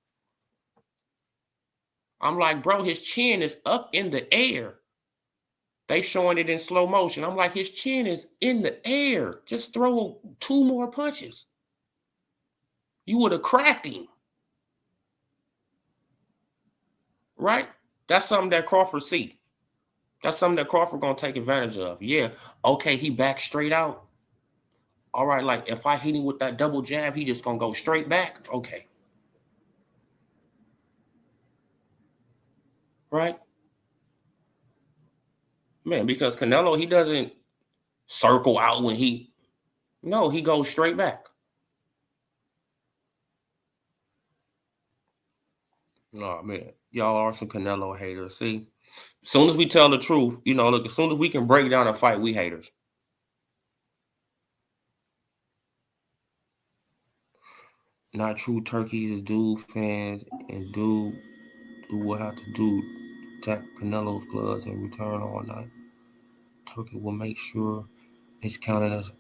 I'm like, bro, his chin is up in the air. They showing it in slow motion. I'm like, his chin is in the air. Just throw 2 more punches. You would have cracked him. Right? That's something that Crawford see. That's something that Crawford going to take advantage of. Yeah. Okay, he back straight out. All right, like if I hit him with that double jab, he just going to go straight back. Okay. Right? Man, because Canelo, he doesn't circle out when he goes straight back. Oh, man. Y'all are some Canelo haters. See, as soon as we tell the truth, look, as soon as we can break down a fight, we haters. Not true turkeys is dude fans, and dude will have to do tap Canelo's gloves and return all night. Turkey will make sure it's counted as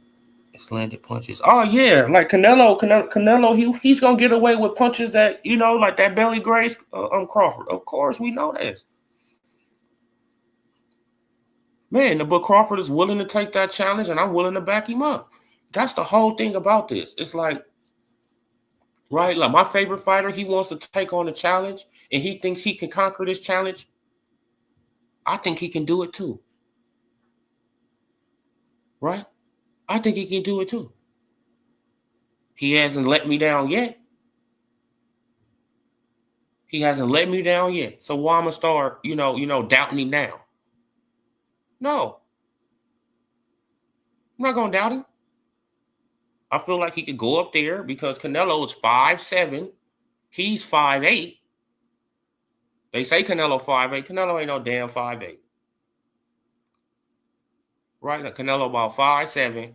slanted punches. Oh yeah, like Canelo, he's gonna get away with punches that like that belly graze Crawford. Of course, we know this. Man, but Crawford is willing to take that challenge, and I'm willing to back him up. That's the whole thing about this. It's like, right, like my favorite fighter, he wants to take on a challenge, and he thinks he can conquer this challenge. I think he can do it too. Right? I think he can do it too. He hasn't let me down yet. He hasn't let me down yet. So why am I gonna start, doubting him now? No. I'm not gonna doubt him. I feel like he could go up there because Canelo is 5'7". He's 5'8". They say Canelo 5'8". Canelo ain't no damn 5'8". Right? Now, Canelo about 5'7".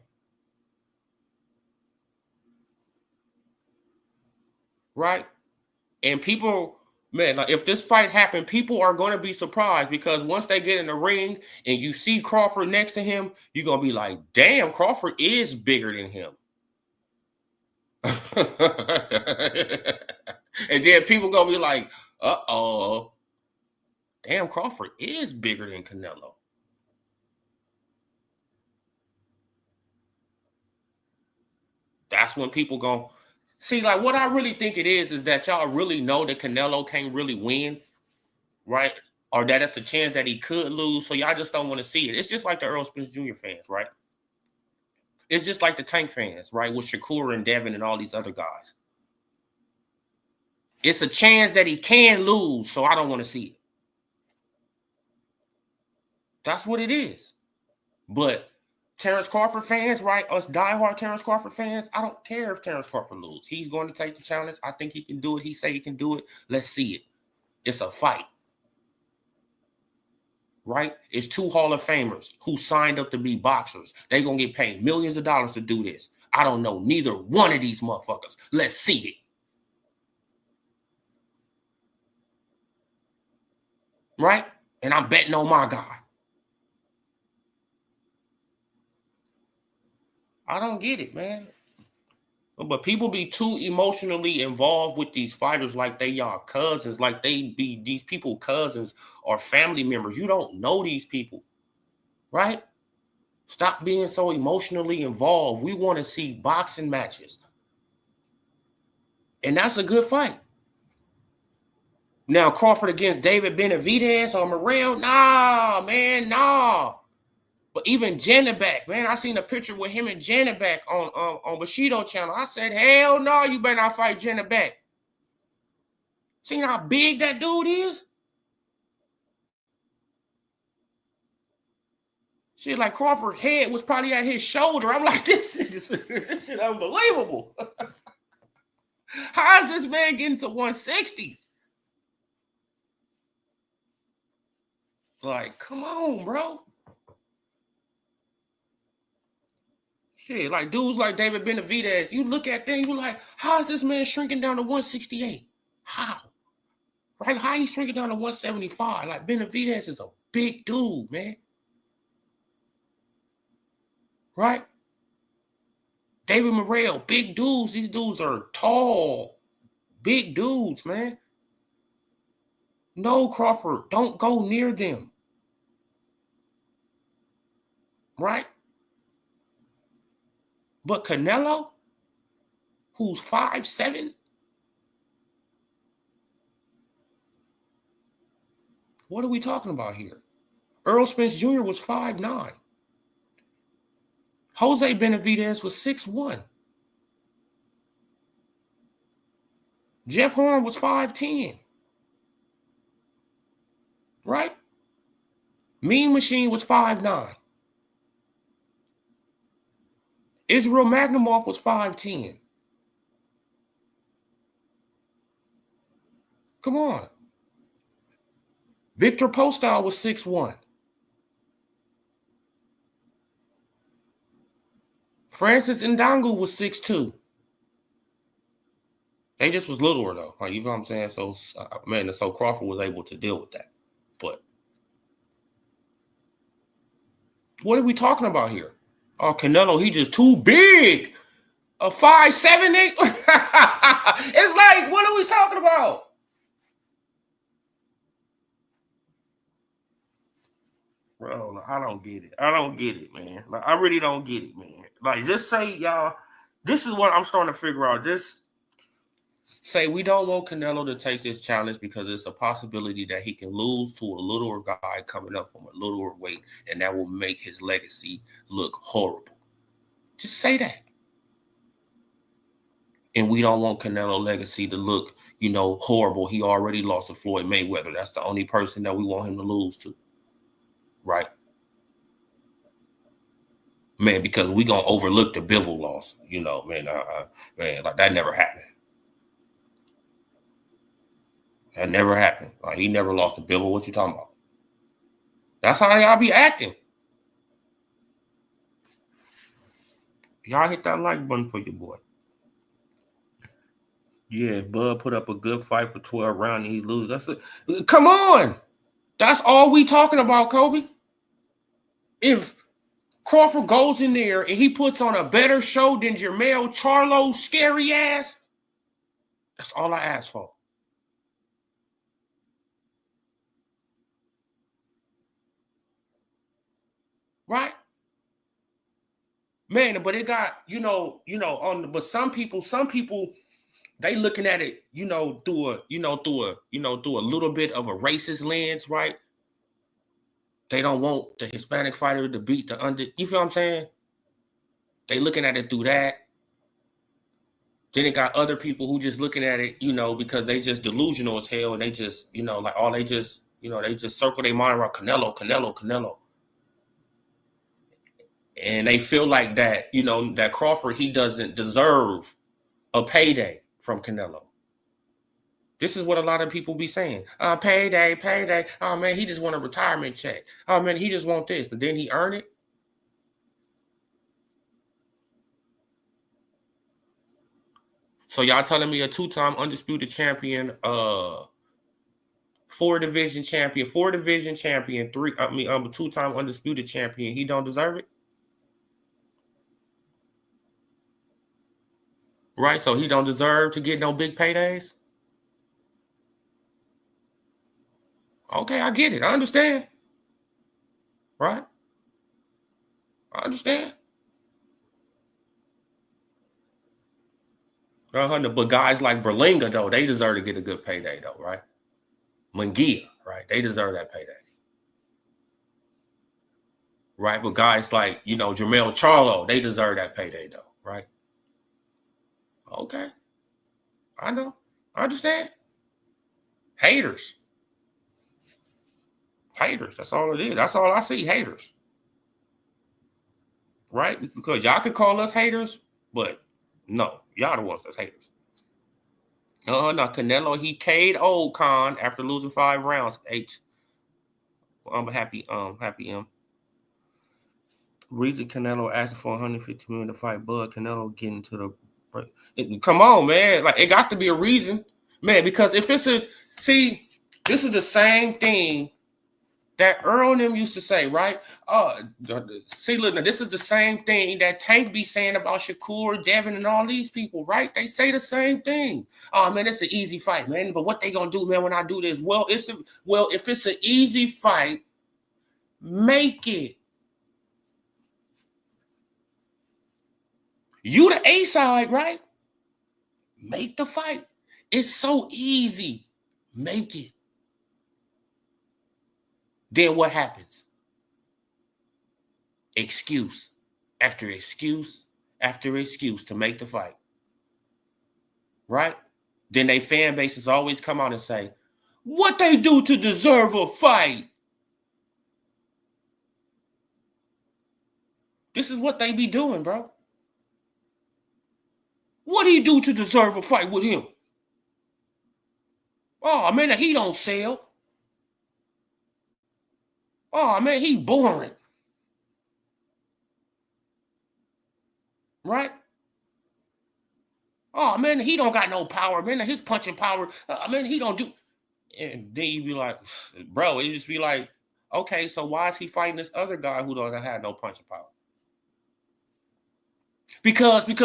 Right? And people, man, like if this fight happened, people are going to be surprised because once they get in the ring and you see Crawford next to him, you're going to be like, damn, Crawford is bigger than him. And then people going to be like, uh-oh, damn, Crawford is bigger than Canelo. That's when people go, see, like what I really think it is that y'all really know that Canelo can't really win, right? Or that it's a chance that he could lose. So y'all just don't want to see it. It's just like the Earl Spence Jr. fans, right? It's just like the Tank fans, right? With Shakur and Devin and all these other guys. It's a chance that he can lose, so I don't want to see it. That's what it is. But Terence Crawford fans, right? Us diehard Terence Crawford fans, I don't care if Terence Crawford loses. He's going to take the challenge. I think he can do it. He say he can do it. Let's see it. It's a fight. Right? It's 2 Hall of Famers who signed up to be boxers. They're going to get paid millions of dollars to do this. I don't know neither one of these motherfuckers. Let's see it. Right? and I'm betting on my guy. I don't get it, man. But people be too emotionally involved with these fighters like they are cousins, like they be these people cousins or family members. You don't know these people, right? Stop being so emotionally involved. We want to see boxing matches. And that's a good fight. Now, Crawford against David Benavidez or Morrell, nah, man, nah. But even Janabek, man, I seen a picture with him and Janabek on Bushido channel. I said, hell no, you better not fight Janabek. See how big that dude is? Shit, like Crawford's head was probably at his shoulder. I'm like, this shit unbelievable. How is this man getting to 160? Like, come on, bro. Shit, like dudes like David Benavidez, you look at things, you're like, how is this man shrinking down to 168? How? Right? How he shrinking down to 175? Like Benavidez is a big dude, man. Right? David Morrell, big dudes. These dudes are tall, big dudes, man. No, Crawford, don't go near them. Right? But Canelo, who's 5'7", what are we talking about here? Earl Spence Jr. was 5'9". Jose Benavidez was 6'1". Jeff Horn was 5'10". Right? Mean Machine was 5'9". Israel Magnumov was 5'10". Come on. Victor Postal was 6'1". Francis Ngannou was 6'2". They just was littler though. Like, you know what I'm saying? So, man, so Crawford was able to deal with that. But what are we talking about here? Oh, Canelo, he just too big. A 5'7". It's like, what are we talking about? Bro, I don't get it. I don't get it, man. Like, I really don't get it, man. Like, just say, y'all, this is what I'm starting to figure out. This say we don't want Canelo to take this challenge because it's a possibility that he can lose to a littler guy coming up from a littler weight, and that will make his legacy look horrible. Just say that. And we don't want Canelo legacy to look, horrible. He already lost to Floyd Mayweather. That's the only person that we want him to lose to. Right? Man, because we going to overlook the Bivol loss. Man, like that never happened. That never happened. Like, he never lost to Bivol. What you talking about? That's how y'all be acting. Y'all hit that like button for your boy. Yeah, Bud put up a good fight for 12 rounds and he lose. That's it. Come on. That's all we talking about, Kobe. If Crawford goes in there and he puts on a better show than Jermell Charlo's scary ass, that's all I ask for. Right? Man, but it got, but some people, they looking at it, through a little bit of a racist lens, right? They don't want the Hispanic fighter to beat the under. You feel what I'm saying? They looking at it through that. Then it got other people who just looking at it, because they just delusional as hell, and they just, they just circle their mind around Canelo. And they feel like that, that Crawford, he doesn't deserve a payday from Canelo. This is what a lot of people be saying. Payday. Oh, man, he just want a retirement check. Oh, man, he just want this. And then he earn it. So y'all telling me a two-time undisputed champion four-division champion, two-time undisputed champion. He don't deserve it? Right? So he don't deserve to get no big paydays? Okay, I get it. I understand. Right? I understand. But guys like Berlinga, though, they deserve to get a good payday, though, right? Munguia, right? They deserve that payday. Right? But guys like, Jermell Charlo, they deserve that payday, though, right? Okay. I know. I understand. Haters. That's all it is. That's all I see. Haters. Right? Because y'all can call us haters, but no, y'all the ones that's haters. No, Canelo, he K'd old Khan after losing 5 rounds. I'm happy reason Canelo asking for 150 million to fight Bud. Canelo getting to the come on, man. Like, it got to be a reason, man, because if it's this is the same thing that Earl and them used to say, right? Look, now this is the same thing that Tank be saying about Shakur, Devin, and all these people, right? They say the same thing. Oh man, it's an easy fight, man. But what they gonna do, man, when I do this? Well, if it's an easy fight, make it. You the A side, right? Make the fight. It's so easy. Make it. Then what happens? Excuse after excuse after excuse to make the fight. Right? Then they fan bases always come out and say, what they do to deserve a fight? This is what they be doing, bro. What do you do to deserve a fight with him? Oh, man, he don't sell. Oh, man, he boring. Right? Oh, man, he don't got no power. Man, his punching power, man, he don't do. And then you be like, bro, it just be like, okay, so why is he fighting this other guy who doesn't have no punching power? Because man,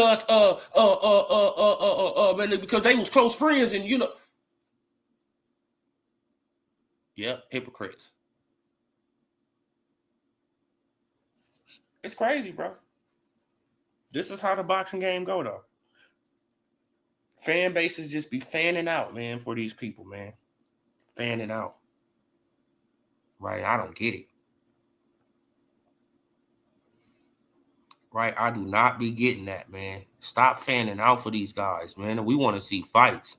because they was close friends and yeah, hypocrites. It's crazy, bro. This is how the boxing game go, though. Fan bases just be fanning out, man, for these people, man. Fanning out. Right? I don't get it. Right? I do not be getting that, man. Stop fanning out for these guys, man. We want to see fights.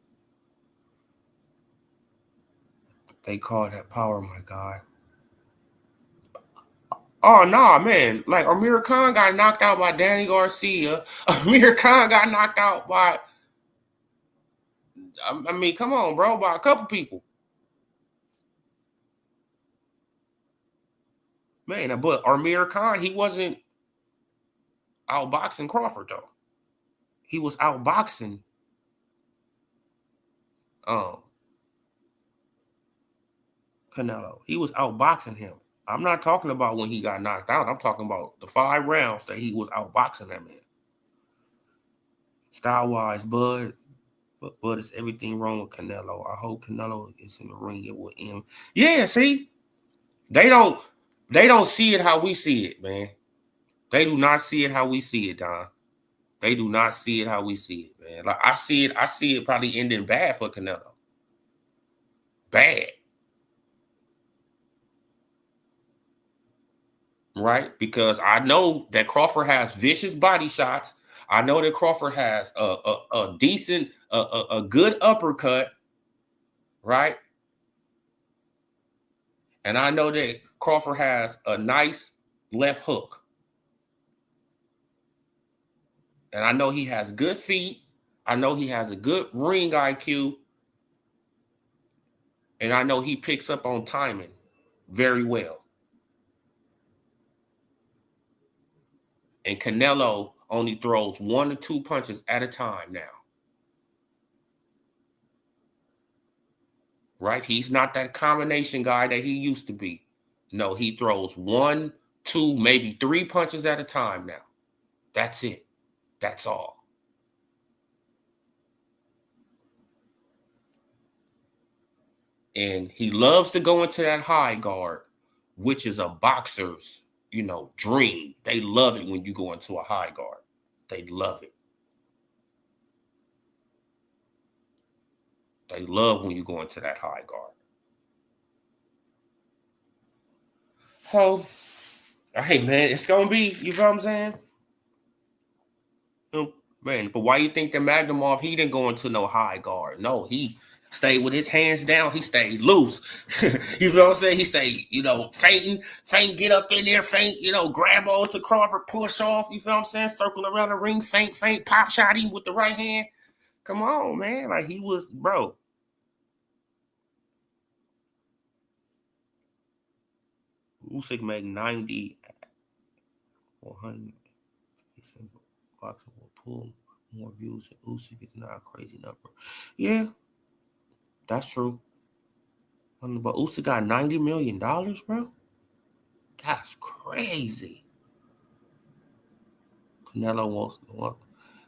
They call that power, my God. Oh, no, man. Like, Amir Khan got knocked out by Danny Garcia. Amir Khan got knocked out by, I mean, come on, bro, by a couple people. Man, but Amir Khan, he wasn't outboxing Crawford, though. He was outboxing Canelo. He was outboxing him. I'm not talking about when he got knocked out. I'm talking about the 5 rounds that he was outboxing that man. Style-wise, Bud is everything wrong with Canelo. I hope Canelo is in the ring. It will end. Yeah, see? They don't see it how we see it, man. They do not see it how we see it, Don. They do not see it how we see it, man. Like, I see it probably ending bad for Canelo. Bad. Right? Because I know that Crawford has vicious body shots. I know that Crawford has a decent, a good uppercut, right? And I know that Crawford has a nice left hook. And I know he has good feet. I know he has a good ring IQ. And I know he picks up on timing very well. And Canelo only throws 1 or 2 punches at a time now. right? He's not that combination guy that he used to be. No, he throws 1, 2, maybe 3 punches at a time now. That's it. That's all. And he loves to go into that high guard, which is a boxer's, dream. They love it when you go into a high guard. They love it. They love when you go into that high guard. So, hey, man, it's going to be, you know what I'm saying? Man, but why you think that Magnumov, he didn't go into no high guard? No, he stayed with his hands down. He stayed loose. You know what I'm saying? He stayed, fainting, get up in there, faint, grab on to Crawford, push off. You feel what I'm saying? Circle around the ring, faint, pop shot him with the right hand. Come on, man. Like, he was, bro. Usyk made 90, 100. Boxing will pull more views than Usyk. It's not a crazy number. Yeah, that's true. But Usyk got $90 million, bro. That's crazy. Canelo wants to walk.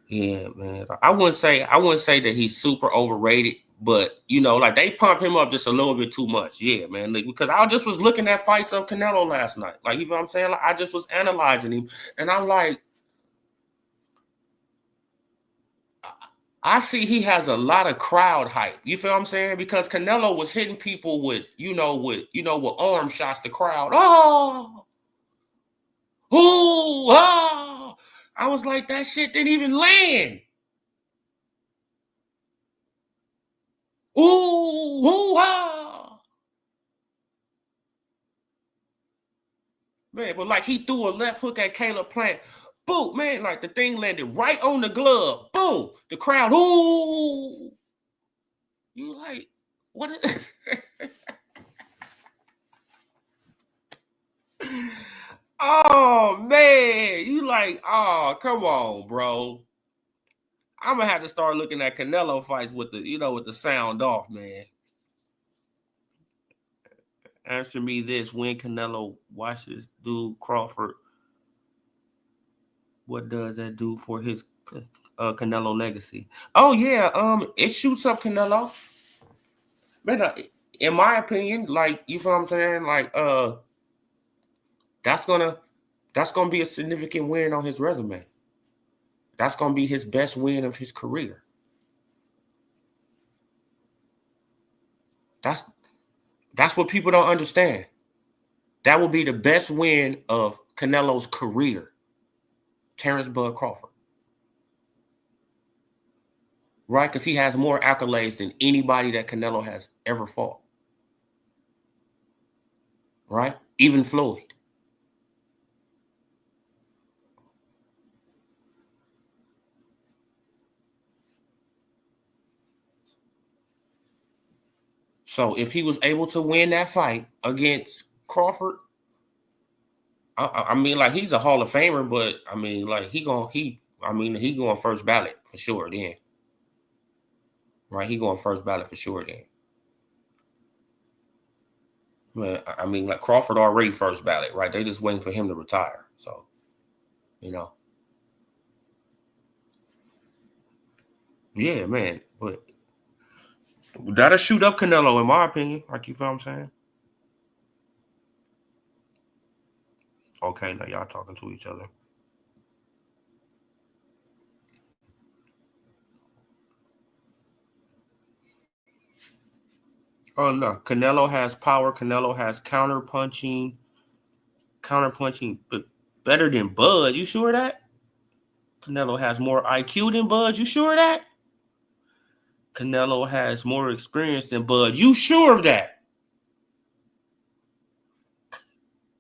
Yeah, man. I wouldn't say that he's super overrated, but like they pump him up just a little bit too much. Yeah, man. Like, because I just was looking at fights of Canelo last night. Like, you know what I'm saying? Like, I just was analyzing him, and I'm like, I see he has a lot of crowd hype. You feel what I'm saying? Because Canelo was hitting people with arm shots. The crowd, oh. I was like, that shit didn't even land. Ooh, man, but like he threw a left hook at Caleb Plant. Boom, man, like the thing landed right on the glove. Boom. The crowd, ooh. You like, what is Oh, man. You like, oh, come on, bro. I'm going to have to start looking at Canelo fights with the sound off, man. Answer me this. When Canelo watches dude Crawford, what does that do for his Canelo legacy? Oh, yeah. It shoots up Canelo. Man, in my opinion, like, you know what I'm saying? Like, that's gonna be a significant win on his resume. That's gonna be his best win of his career. That's what people don't understand. That will be the best win of Canelo's career. Terence Bud Crawford. Right? Because he has more accolades than anybody that Canelo has ever fought. Right? Even Floyd. So if he was able to win that fight against Crawford, I mean, like, he's a Hall of Famer, but I mean, like, he going first ballot for sure then. Right? He going first ballot for sure then. I mean, like, Crawford already first ballot, right? They just waiting for him to retire. So, yeah, man. But that'll shoot up Canelo, in my opinion. Like, you know what I'm saying? Okay, now y'all talking to each other. Oh, no. Canelo has power. Canelo has counterpunching, but better than Bud. You sure of that? Canelo has more IQ than Bud. You sure of that? Canelo has more experience than Bud. You sure of that?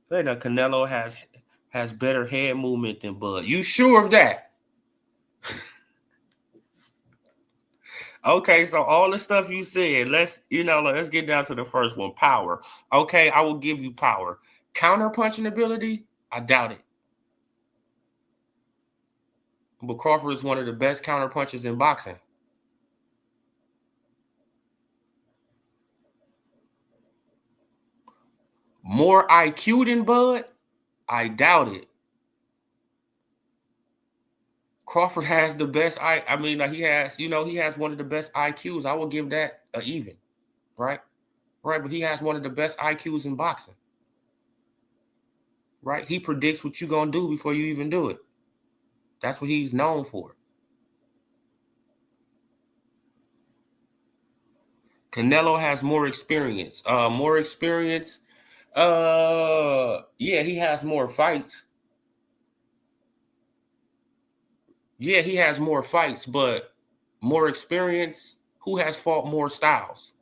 Wait, now Canelo has better head movement than Bud. You sure of that? Okay, so all the stuff you said, let's get down to the first one. Power. Okay, I will give you power. Counter-punching ability, I doubt it. But Crawford is one of the best counter-punchers in boxing. More IQ than Bud? I doubt it. Crawford has the best. He has. He has one of the best IQs. I will give that a even. Right. Right. But he has one of the best IQs in boxing. Right. He predicts what you're gonna do before you even do it. That's what he's known for. Canelo has more experience. Yeah, he has more fights. Yeah, he has more fights, but more experience. Who has fought more styles?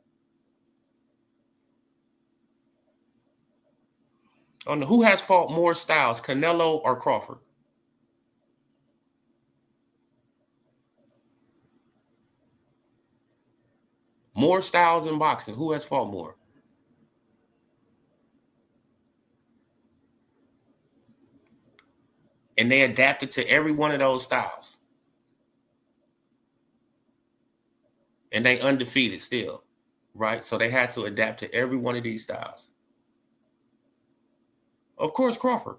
Oh, no, who has fought more styles, Canelo or Crawford? More styles in boxing. Who has fought more? And they adapted to every one of those styles. And they undefeated still, right? So they had to adapt to every one of these styles. Of course, Crawford.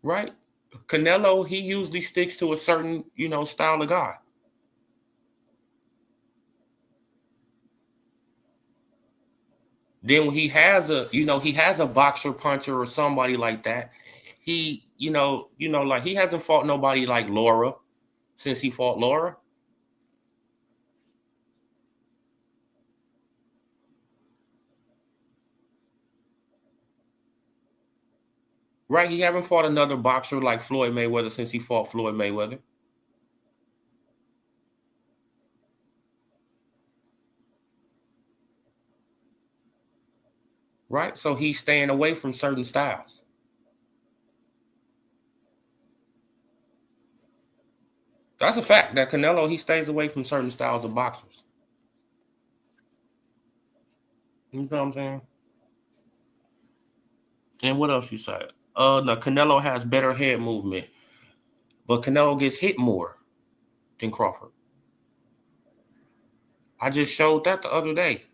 Right? Canelo, he usually sticks to a certain, style of guy. Then when he has a boxer puncher or somebody like that, like he hasn't fought nobody like Laura since he fought Laura. Right? He haven't fought another boxer like Floyd Mayweather since he fought Floyd Mayweather. Right? So he's staying away from certain styles. That's a fact that Canelo, he stays away from certain styles of boxers. You know what I'm saying? And what else you said? No, Canelo has better head movement, but Canelo gets hit more than Crawford. I just showed that the other day.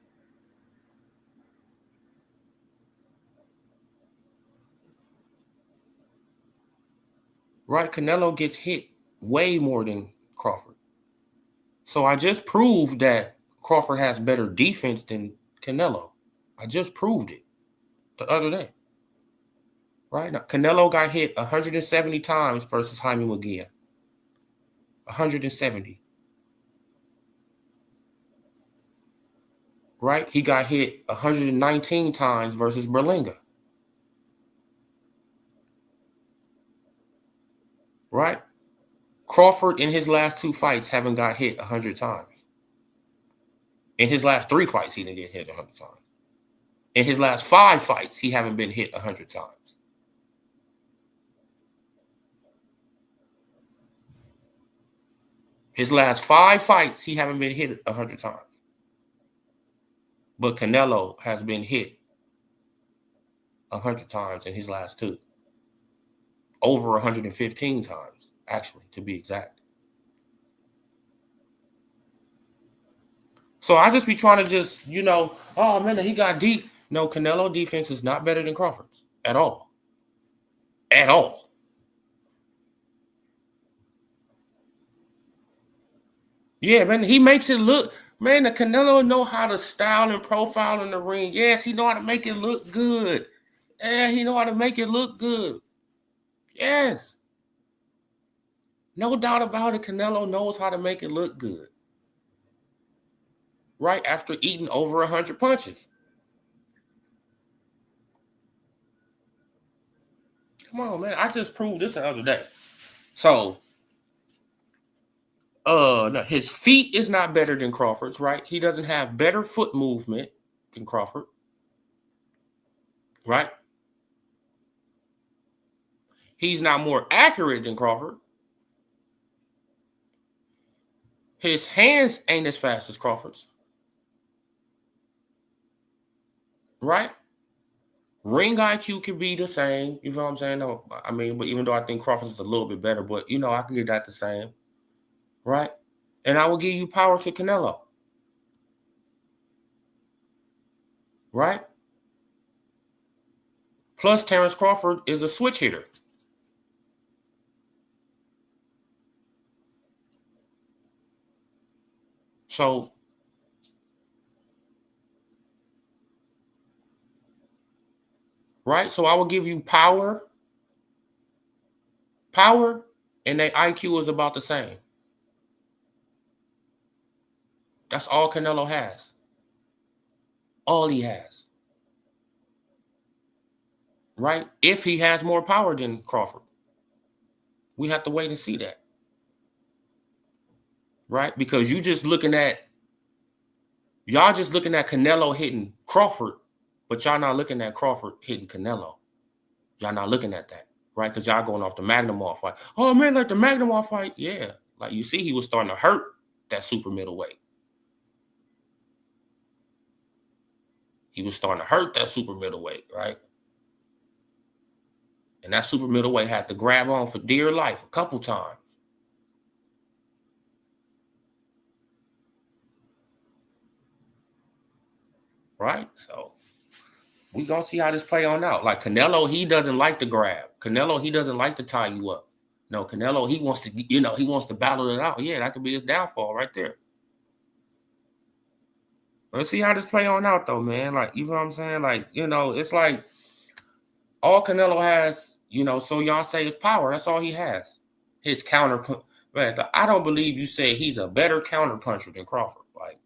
Right? Canelo gets hit way more than Crawford. So I just proved that Crawford has better defense than Canelo. I just proved it the other day. Right? Now, Canelo got hit 170 times versus Jaime Munguia. 170. Right? He got hit 119 times versus Berlinga. Right? Crawford in his last 2 fights haven't got hit 100 times. In his last 3 fights, he didn't get hit 100 times. In his last 5 fights, he haven't been hit 100 times. His last 5 fights, he haven't been hit 100 times. But Canelo has been hit 100 times in his last 2. Over 115 times, actually, to be exact. So I just be trying to just, oh man, he got deep. No, Canelo defense is not better than Crawford's at all. At all. Yeah, man, he makes it look, man, the Canelo know how to style and profile in the ring. Yes, he know how to make it look good. Yeah, he know how to make it look good. Yes. No doubt about it, Canelo knows how to make it look good. Right after eating over 100 punches. Come on, man. I just proved this the other day. So, no, his feet is not better than Crawford's, right? He doesn't have better foot movement than Crawford, right? He's not more accurate than Crawford. His hands ain't as fast as Crawford's, right? Ring IQ can be the same. You know what I'm saying? No, but even though I think Crawford is a little bit better, but I can get that the same. right? And I will give you power to Canelo, right? Plus, Terence Crawford is a switch hitter. So, right? So I will give you power, and their IQ is about the same. That's all Canelo has. All he has. Right? If he has more power than Crawford. We have to wait and see that. Right? Because y'all just looking at Canelo hitting Crawford, but y'all not looking at Crawford hitting Canelo. Y'all not looking at that. Right? Because y'all going off the Magnum fight. Oh man, like the Magnum fight. Yeah. Like you see, he was starting to hurt that super middleweight. He was starting to hurt that super middleweight, right? And that super middleweight had to grab on for dear life a couple times. Right? So we gonna see how this play on out. Like Canelo, he doesn't like to grab. Canelo, he doesn't like to tie you up. No, Canelo, he wants to, he wants to battle it out. Yeah, that could be his downfall right there. Let's see how this play on out though, man. Like, you know what I'm saying? Like, it's like all Canelo has, so y'all say is power. That's all he has. His counter. Man, I don't believe you say he's a better counter puncher than Crawford. Like,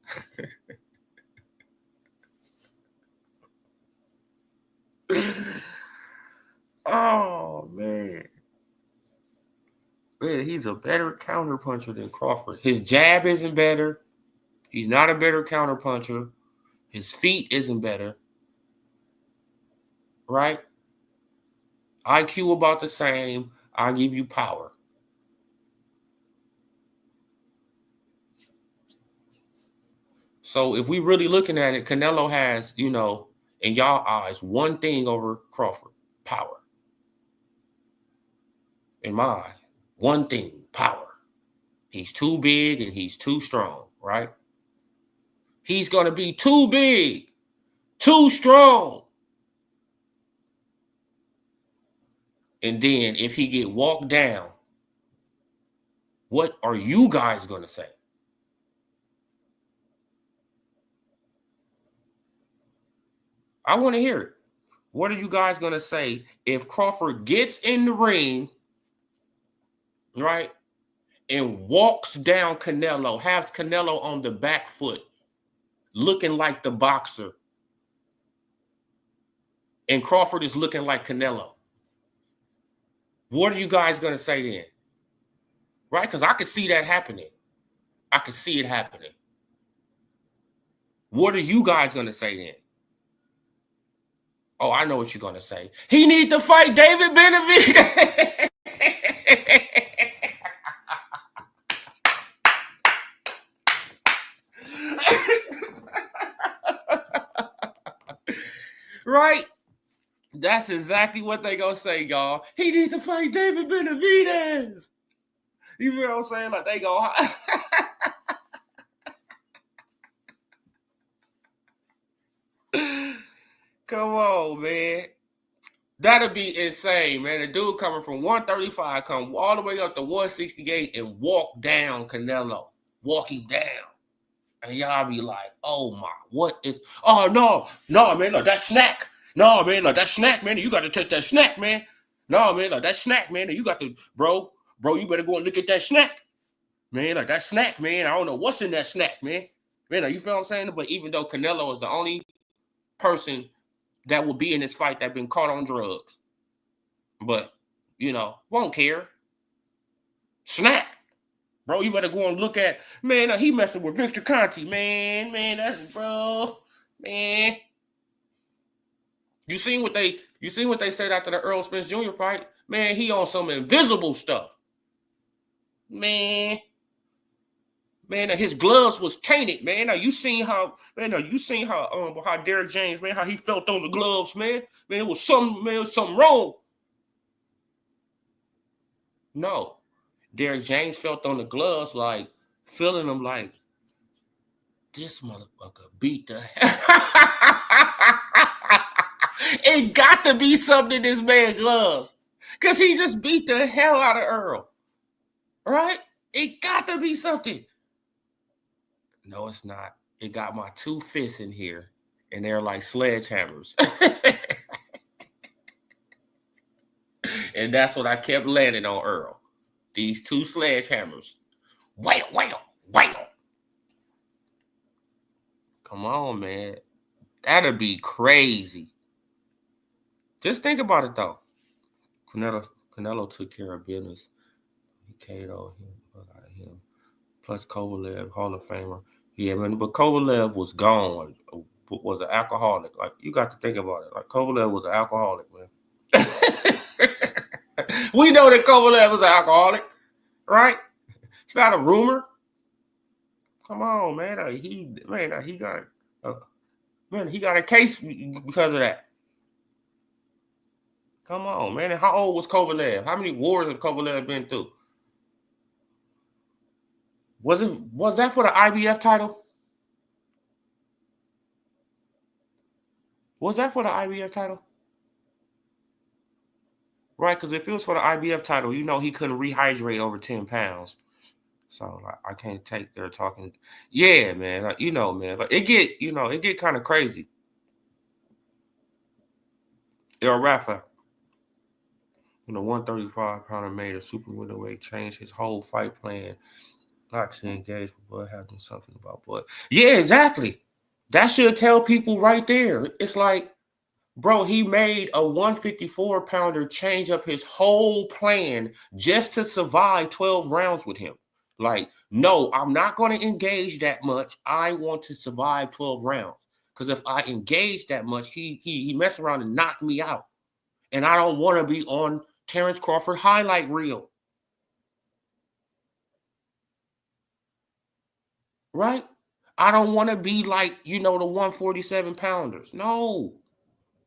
oh man. Man, he's a better counter puncher than Crawford. His jab isn't better. He's not a better counter puncher. His feet isn't better. Right? IQ about the same. I'll give you power. So if we really looking at it, Canelo has, in y'all eyes, one thing over Crawford: power. In my eye, one thing: power. He's too big and he's too strong, right? He's going to be too big, too strong. And then if he get walked down, what are you guys going to say? I want to hear it. What are you guys going to say if Crawford gets in the ring, right, and walks down Canelo, has Canelo on the back foot, looking like the boxer, and Crawford is looking like Canelo? What are you guys going to say then? Right? Because I could see that happening. I could see it happening. What are you guys going to say then? Oh, I know what you're going to say. He need to fight David Benavidez. Right? That's exactly what they going to say, y'all. He need to fight David Benavidez. You feel what I'm saying? Like they go. Come on, man. That'd be insane, man. The dude coming from 135 come all the way up to 168 and walk down Canelo. Walk him down. And y'all be like, oh my, what is, oh no, man, look, that snack. No, man, look, that snack, man. You got to take that snack, man. No, man, look, that snack, man. You got to, bro, you better go and look at that snack. Man, like that snack, man. I don't know what's in that snack, man. Man, you feel what I'm saying? But even though Canelo is the only person that will be in this fight that been caught on drugs, but won't care. Snack, bro. You better go and look at, man. He messing with Victor Conte, man. That's bro, man. You seen what they said after the Errol Spence Jr. fight? Man, he on some invisible stuff, man. Man, his gloves was tainted, man. Now you seen how Derrick James, man, how he felt on the gloves, man. Man, it was something wrong. No, Derrick James felt on the gloves, like, feeling them like, this motherfucker beat the It got to be something in this man's gloves. Because he just beat the hell out of Earl. Right? It got to be something. No, it's not. It got my two fists in here, and they're like sledgehammers. And that's what I kept landing on Earl. These two sledgehammers. Wham, wham, wham. Come on, man. That'd be crazy. Just think about it, though. Canelo took care of business. He KO'd him. Plus Kovalev, Hall of Famer. Yeah, man, but Kovalev was gone. Was an alcoholic. Like, you got to think about it. Like, Kovalev was an alcoholic, man. We know that Kovalev was an alcoholic, right? It's not a rumor. Come on, man. He got a case because of that. Come on, man. And how old was Kovalev? How many wars had Kovalev been through? Was that for the IBF title? Was that for the IBF title? Right, because if it was for the IBF title, you know he couldn't rehydrate over 10 pounds. So like, I can't take their talking. Yeah, man. Like, you know, man. Like, it get kind of crazy. El Rafa, when the 135-pounder made a super middleweight, changed his whole fight plan. Not to engage with Bud, having something about Bud. Yeah, exactly. That should tell people right there. It's like, bro, he made a 154-pounder change up his whole plan just to survive 12 rounds with him. Like, no, I'm not going to engage that much. I want to survive 12 rounds. Because if I engage that much, he mess around and knock me out. And I don't want to be on Terence Crawford highlight reel. Right? I don't want to be like, the 147-pounders. No.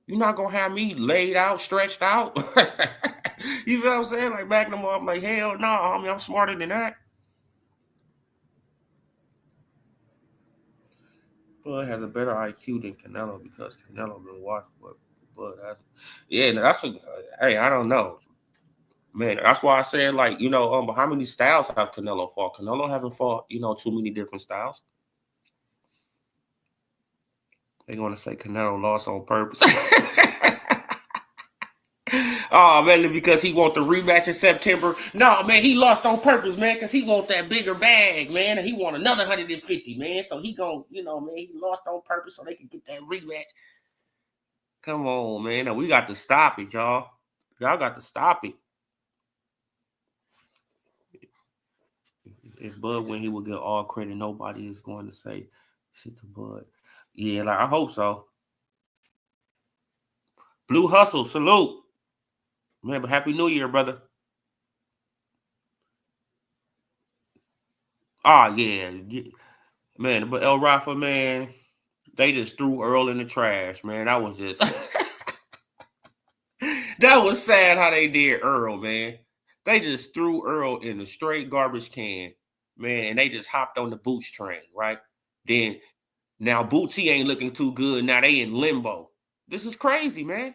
You're not going to have me laid out, stretched out. You know what I'm saying? Like, backing them off like, hell no, I'm smarter than that. Bud has a better IQ than Canelo because Canelo been watched, but Bud has. Yeah, that's what. Hey, I don't know, man. That's why I said, like, how many styles have Canelo fought? Canelo haven't fought, too many different styles. They're gonna say Canelo lost on purpose. Oh, man, because he want the rematch in September. No, man, he lost on purpose, man, because he want that bigger bag, man, and he want another 150, man. So he gonna, man, he lost on purpose so they can get that rematch. Come on, man. We got to stop it, y'all. Y'all got to stop it. If Bud when he will get all credit, nobody is going to say shit to Bud. Yeah, like, I hope so. Blue Hustle, salute. Man, but Happy New Year, brother. Oh, yeah. Man, but El Rafa, man, they just threw Earl in the trash, man. That was just... That was sad how they did Earl, man. They just threw Earl in the straight garbage can, man, and they just hopped on the Boots train, right? Then, now Bootsy ain't looking too good. Now they in limbo. This is crazy, man.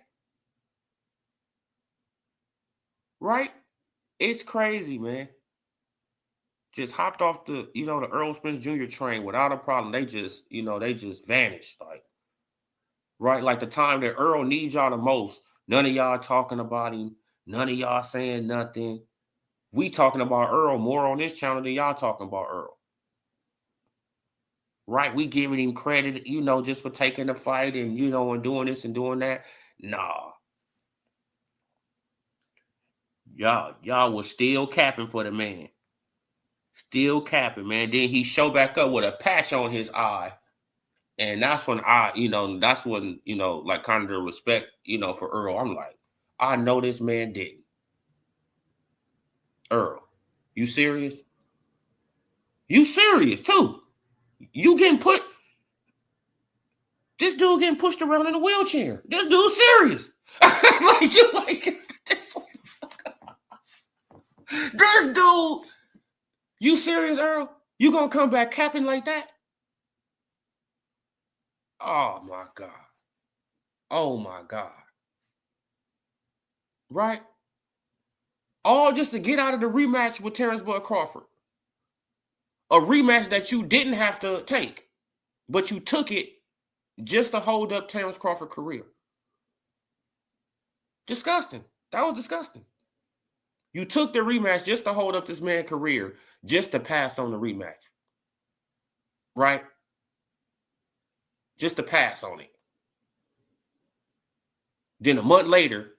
Right? It's crazy, man. Just hopped off the, the Earl Spence Jr. train without a problem. They just, they just vanished. Like, right? Like the time that Earl needs y'all the most, none of y'all talking about him. None of y'all saying nothing. We talking about Earl more on this channel than y'all talking about Earl. Right? We giving him credit, just for taking the fight and, and doing this and doing that. Nah. Y'all was still capping for the man. Still capping, man. Then he show back up with a patch on his eye. And that's when like kind of the respect, for Earl. I'm like, I know this man didn't. Earl, you serious? You serious too? You getting put? This dude getting pushed around in a wheelchair. This dude's serious. Like this. This dude, you serious, Earl? You gonna come back capping like that? Oh my God. Oh my God. Right? All just to get out of the rematch with Terence Crawford. A rematch that you didn't have to take, but you took it just to hold up Terence Crawford's career. Disgusting. That was disgusting. You took the rematch just to hold up this man's career, just to pass on the rematch. Right? Just to pass on it. Then a month later,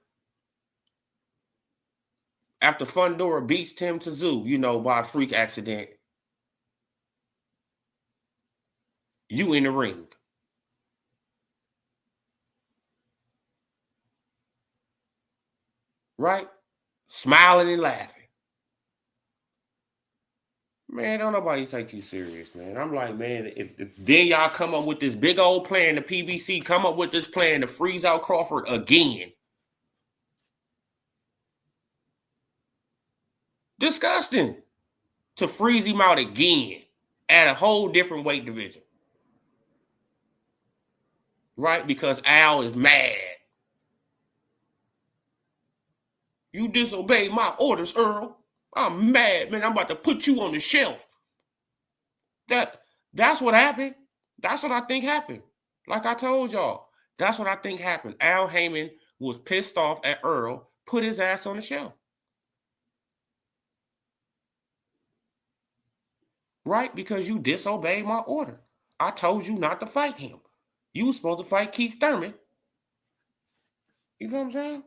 after Fundora beats Tim Tszyu, by a freak accident, you in the ring. Right? Smiling and laughing. Man, don't nobody take you serious, man. I'm like, man, if then y'all come up with this big old plan, the PBC come up with this plan to freeze out Crawford again. Disgusting. To freeze him out again at a whole different weight division. Right? Because Al is mad. You disobeyed my orders, Earl. I'm mad, man. I'm about to put you on the shelf. That's what happened. That's what I think happened. Like I told y'all, that's what I think happened. Al Heyman was pissed off at Earl, put his ass on the shelf. Right? Because you disobeyed my order. I told you not to fight him. You were supposed to fight Keith Thurman. You know what I'm saying?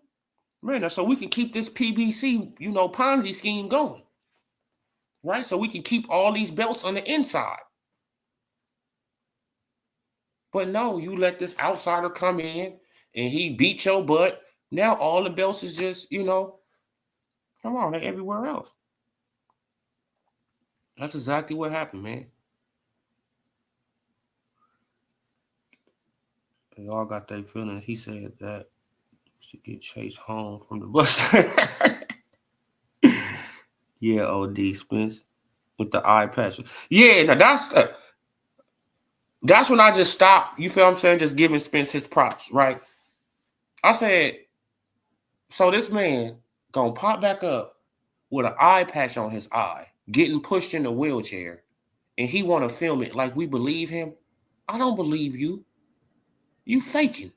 Man, so we can keep this PBC, Ponzi scheme going. Right? So we can keep all these belts on the inside. But no, you let this outsider come in and he beat your butt. Now all the belts is just, come on, they're everywhere else. That's exactly what happened, man. They all got their feelings. He said that to get chased home from the bus. Yeah, OD Spence with the eye patch. Yeah, now that's when I just stopped. You feel what I'm saying? Just giving Spence his props, right? I said, so this man gonna pop back up with an eye patch on his eye, getting pushed in a wheelchair, and he want to film it like we believe him. I don't believe you. You faking.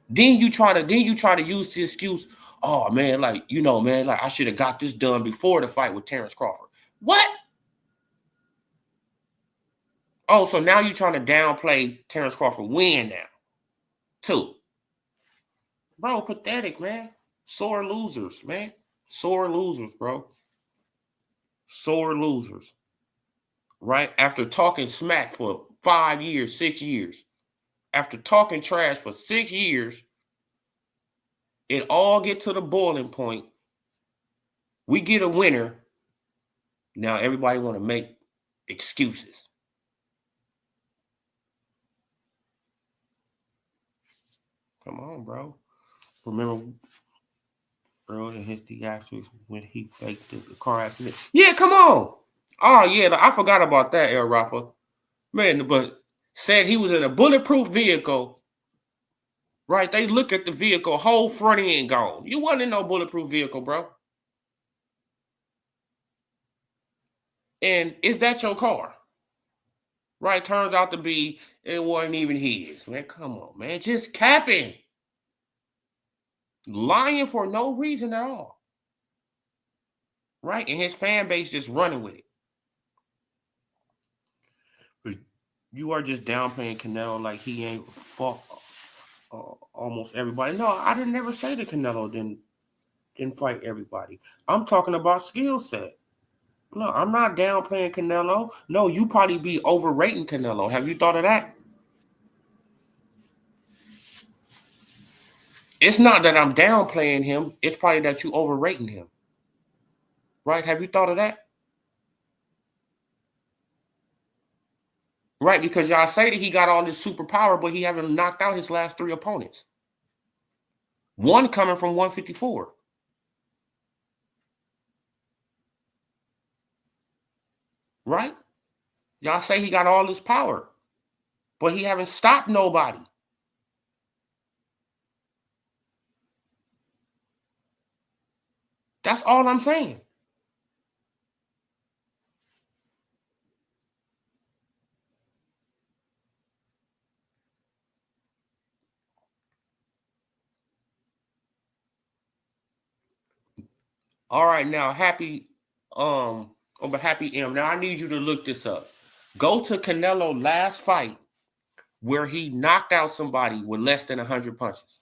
Then you try to use the excuse, oh man, like I should have got this done before the fight with Terence Crawford. What? Oh, so now you're trying to downplay Terence Crawford win now, too. Bro, pathetic, man. Sore losers, man. Sore losers, bro. Sore losers. Right? After talking smack for 5 years, 6 years, after talking trash for 6 years, it all get to the boiling point. We get a winner. Now everybody want to make excuses. Come on, bro. Remember Earl and his theatrics when he faked the car accident? Yeah, come on. Oh, yeah, I forgot about that, El Rafa. Man, but said he was in a bulletproof vehicle. Right? They look at the vehicle, whole front end gone. You wasn't in no bulletproof vehicle, bro. And is that your car? Right? Turns out to be, it wasn't even his. Man, come on, man. Just capping. Lying for no reason at all. Right? And his fan base just running with it. But you are just downplaying Canelo like he ain't fought almost everybody. No, I didn't never say that Canelo didn't fight everybody. I'm talking about skill set. No, I'm not downplaying Canelo. No, you probably be overrating Canelo. Have you thought of that? It's not that I'm downplaying him. It's probably that you overrating him. Right? Have you thought of that? Right? Because y'all say that he got all this superpower, but he haven't knocked out his last 3 opponents. One coming from 154. right? Y'all say he got all this power, but he haven't stopped nobody. That's all I'm saying. All right, now Happy Happy M. Now I need you to look this up. Go to Canelo last fight where he knocked out somebody with less than 100 punches.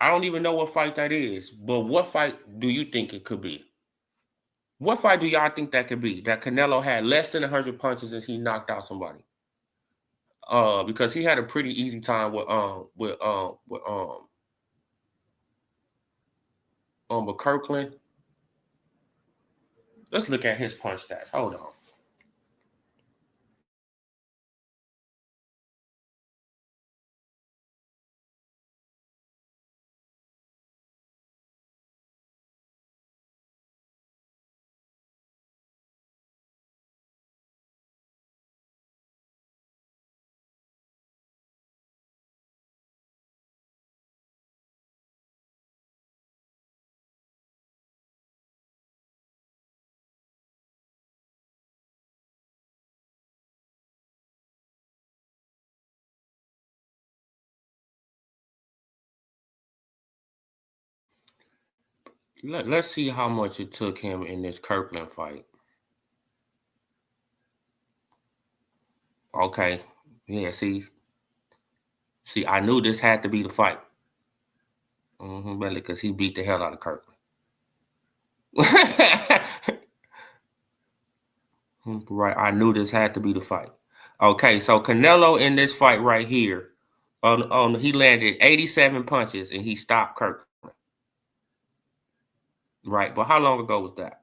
I don't even know what fight that is, but what fight do you think it could be? What fight do y'all think that could be? That Canelo had less than 100 punches and he knocked out somebody? Because he had a pretty easy time with Kirkland. Let's look at his punch stats. Hold on. Let's see how much it took him in this Kirkland fight. Okay. Yeah, see, I knew this had to be the fight. Because he beat the hell out of Kirkland. Right, I knew this had to be the fight. Okay, so Canelo in this fight right here, he landed 87 punches and he stopped Kirkland. Right, but how long ago was that?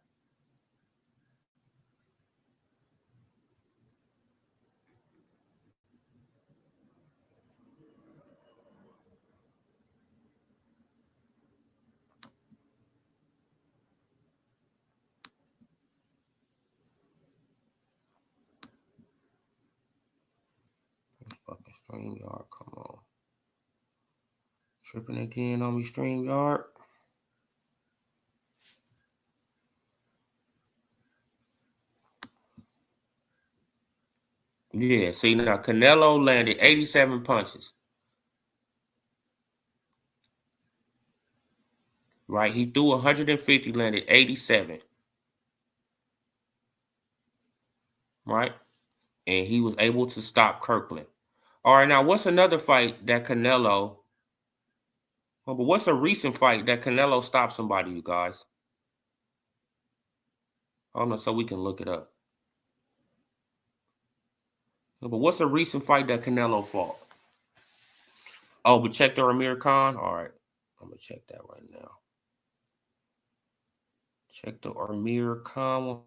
Fucking StreamYard, come on. Tripping again on me, StreamYard. Yeah, see now Canelo landed 87 punches. Right, he threw 150, landed 87. Right, and he was able to stop Kirkland. All right, now what's another fight that Canelo? But what's a recent fight that Canelo stopped somebody, you guys? Hold on, so we can look it up. But what's a recent fight that Canelo fought? Oh, but check the Amir Khan. All right, I'm gonna check that right now. Check the Amir Khan one.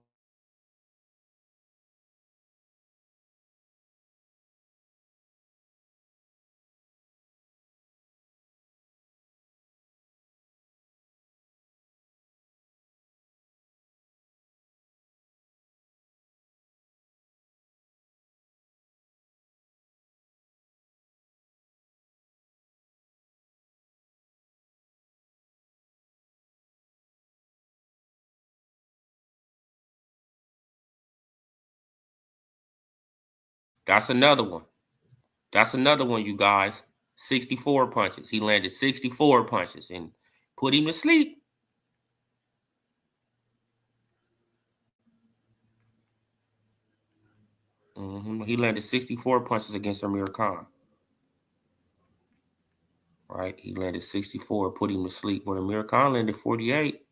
That's another one. That's another one, you guys. 64 punches. He landed 64 punches and put him to sleep. He landed 64 punches against Amir Khan. Right? He landed 64, put him to sleep. But Amir Khan landed 48.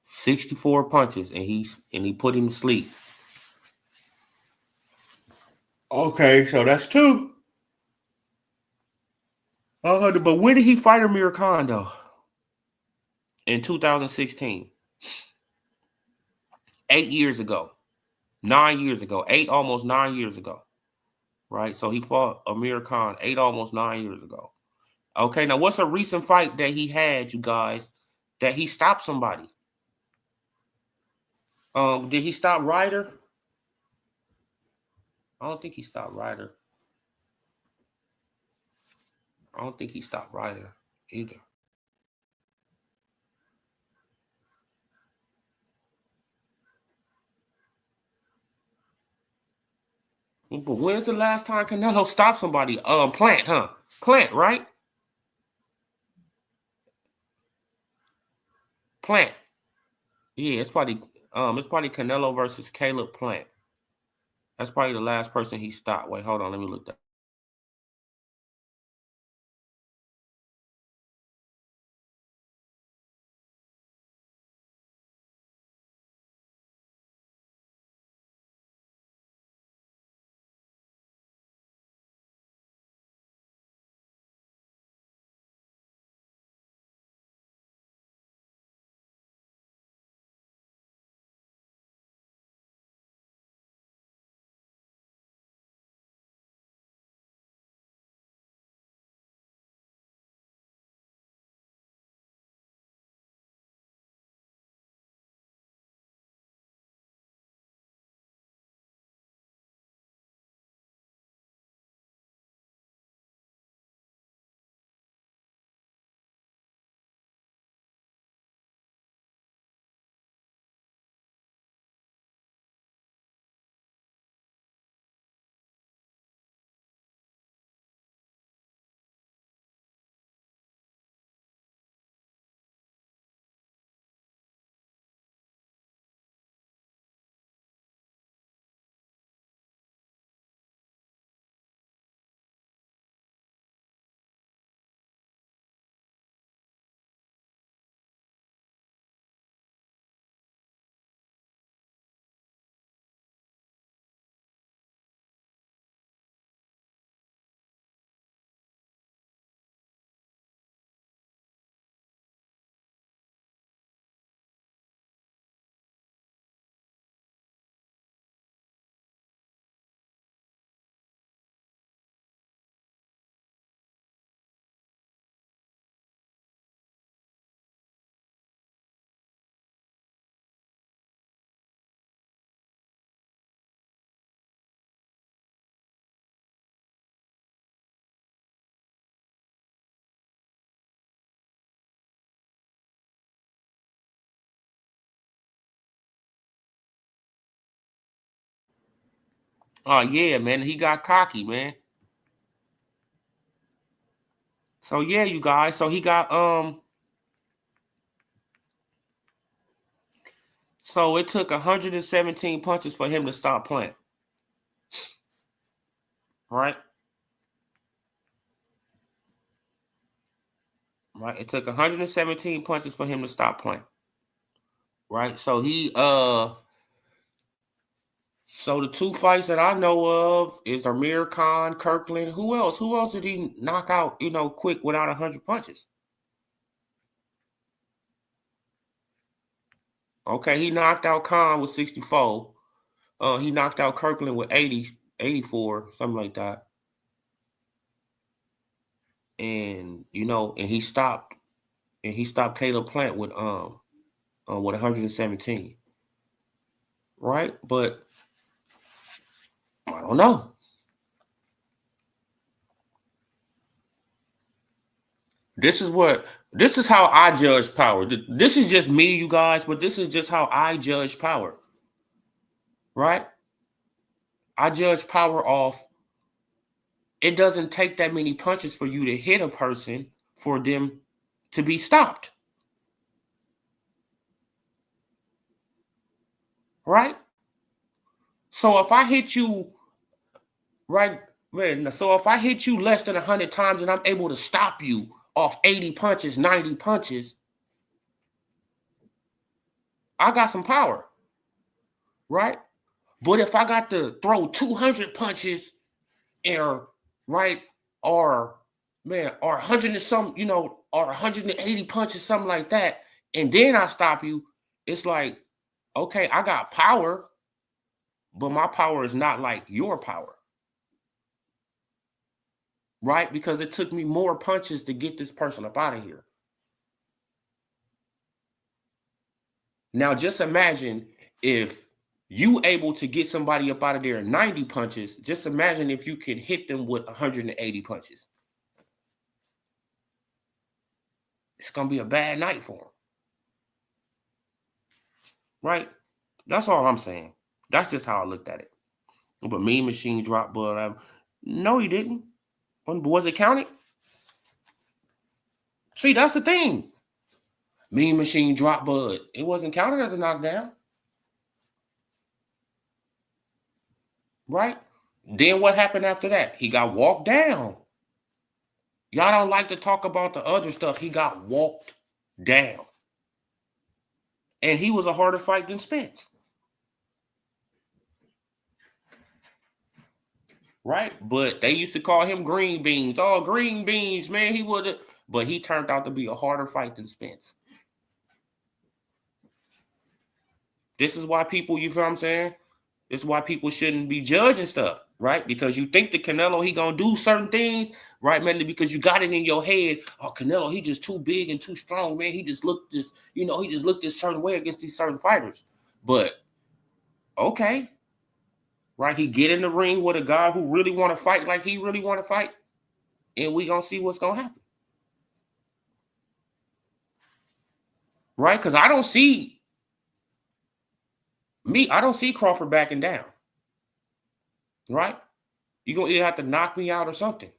64 punches, and he put him to sleep. Okay, so that's two. But when did he fight Amir Khan though? In 2016. 8 years ago. 9 years ago, almost 9 years ago, right? So he fought Amir Khan almost 9 years ago. Okay, now what's a recent fight that he had, you guys, that he stopped somebody? Did he stop Ryder? I don't think he stopped Ryder. I don't think he stopped Ryder either. But when's the last time Canelo stopped somebody? Plant, huh? Plant, right? Plant. Yeah, it's probably Canelo versus Caleb Plant. That's probably the last person he stopped. Wait, hold on, let me look that. Oh yeah, man, he got cocky, man. So yeah, you guys. So he got So it took 117 punches for him to stop Plant. Right? Right. It took 117 punches for him to stop Plant. Right. So so the two fights that I know of is Amir Khan, Kirkland. Who else? Who else did he knock out, quick without 100 punches? Okay, he knocked out Khan with 64. He knocked out Kirkland with 80, 84, something like that. And he stopped Caleb Plant with 117. Right? But I don't know. This is how I judge power. This is just me, you guys, but this is just how I judge power. Right? I judge power off. It doesn't take that many punches for you to hit a person for them to be stopped. Right? So if I hit you right, man, so if I hit you less than 100 times and I'm able to stop you off 80 punches, 90 punches, I got some power. Right? But if I got to throw 200 punches or right or man or 100 and some, or 180 punches, something like that, and then I stop you, it's like, okay, I got power, but my power is not like your power, right? Because it took me more punches to get this person up out of here. Now, just imagine if you able to get somebody up out of there in 90 punches. Just imagine if you can hit them with 180 punches. It's going to be a bad night for him. Right? That's all I'm saying. That's just how I looked at it. But Mean Machine dropped Bud. No, he didn't. Was it counted? See, that's the thing. Mean Machine dropped Bud. It wasn't counted as a knockdown. Right? Then what happened after that? He got walked down. Y'all don't like to talk about the other stuff. He got walked down. And he was a harder fight than Spence. Right? But they used to call him green beans. Oh, green beans, man. He would have, but he turned out to be a harder fight than Spence. This is why people, you feel what I'm saying? This is why people shouldn't be judging stuff, right? Because you think the Canelo, he gonna do certain things, right, man? Because you got it in your head. Oh, Canelo, he just too big and too strong, man. He just looked this, he just looked this certain way against these certain fighters. But okay, right? He get in the ring with a guy who really want to fight like he really want to fight, and we gonna see what's gonna happen, right? Because I don't see Crawford backing down, right? You're gonna either have to knock me out or something.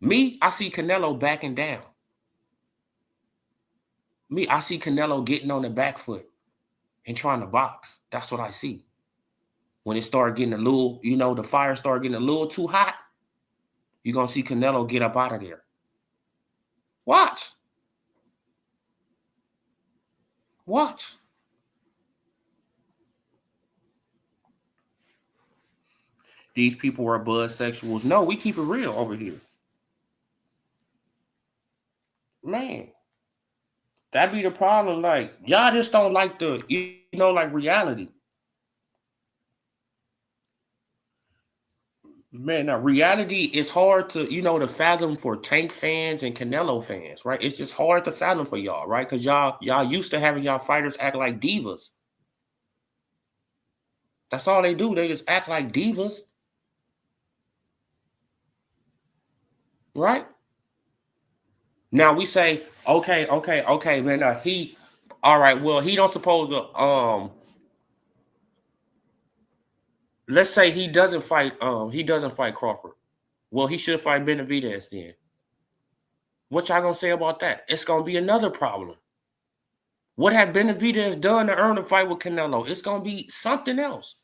Me, I see Canelo backing down. Me, I see Canelo getting on the back foot and trying to box. That's what I see. When it started getting a little, the fire started getting a little too hot, you're going to see Canelo get up out of there. Watch. Watch. These people are budsexuals. No, we keep it real over here. Man, that be the problem. Like, y'all just don't like the, like reality. Man, now reality is hard to, to fathom for Tank fans and Canelo fans, right? It's just hard to fathom for y'all, right? Because y'all used to having y'all fighters act like divas. That's all they do. They just act like divas. Right? Now we say, okay, man. Now all right, well, he don't suppose to, let's say he doesn't fight Crawford. Well, he should fight Benavidez then. What y'all gonna say about that? It's gonna be another problem. What have Benavidez done to earn a fight with Canelo? It's gonna be something else.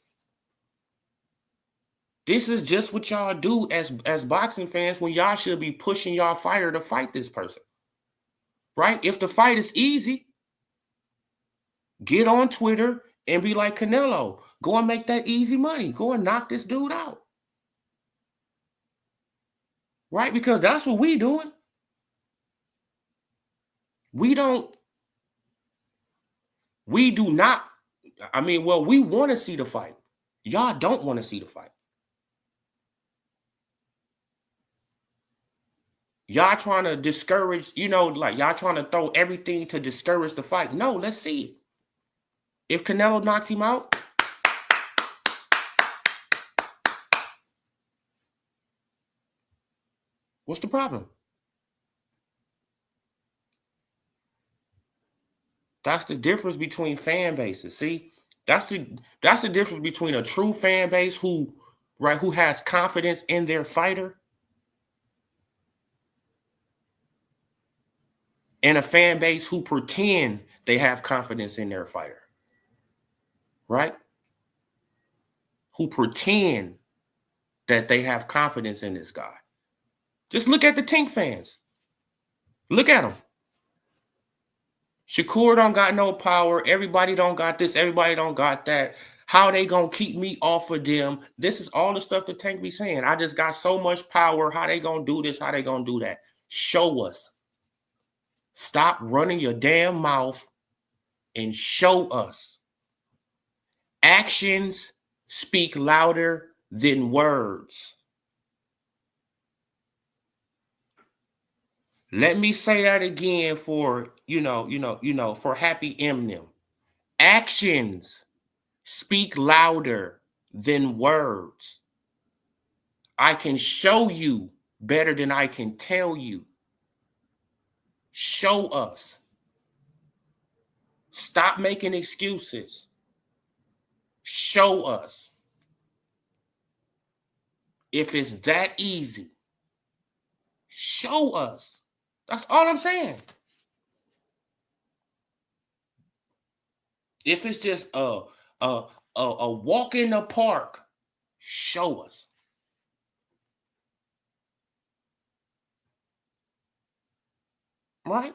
This is just what y'all do as boxing fans when y'all should be pushing y'all fighter to fight this person. Right? If the fight is easy, get on Twitter and be like, Canelo, go and make that easy money. Go and knock this dude out. Right? Because that's what we doing. We do not. We want to see the fight. Y'all don't want to see the fight. Y'all trying to discourage, like y'all trying to throw everything to discourage the fight. No, let's see it. If Canelo knocks him out, what's the problem? That's the difference between fan bases. See, that's the difference between a true fan base who has confidence in their fighter and a fan base who pretend they have confidence in their fighter. Right? Who pretend that they have confidence in this guy. Just look at the Tink fans. Look at them. Shakur don't got no power. Everybody don't got this. Everybody don't got that. How they gonna keep me off of them? This is all the stuff that Tank be saying. I just got so much power. How they gonna do this? How they gonna do that? Show us. Stop running your damn mouth and show us. Actions speak louder than words. Let me say that again for, for Happy Eminem. Actions speak louder than words. I can show you better than I can tell you. Show us. Stop making excuses. Show us. If it's that easy, show us. That's all I'm saying. If it's just a walk in the park, show us. Right?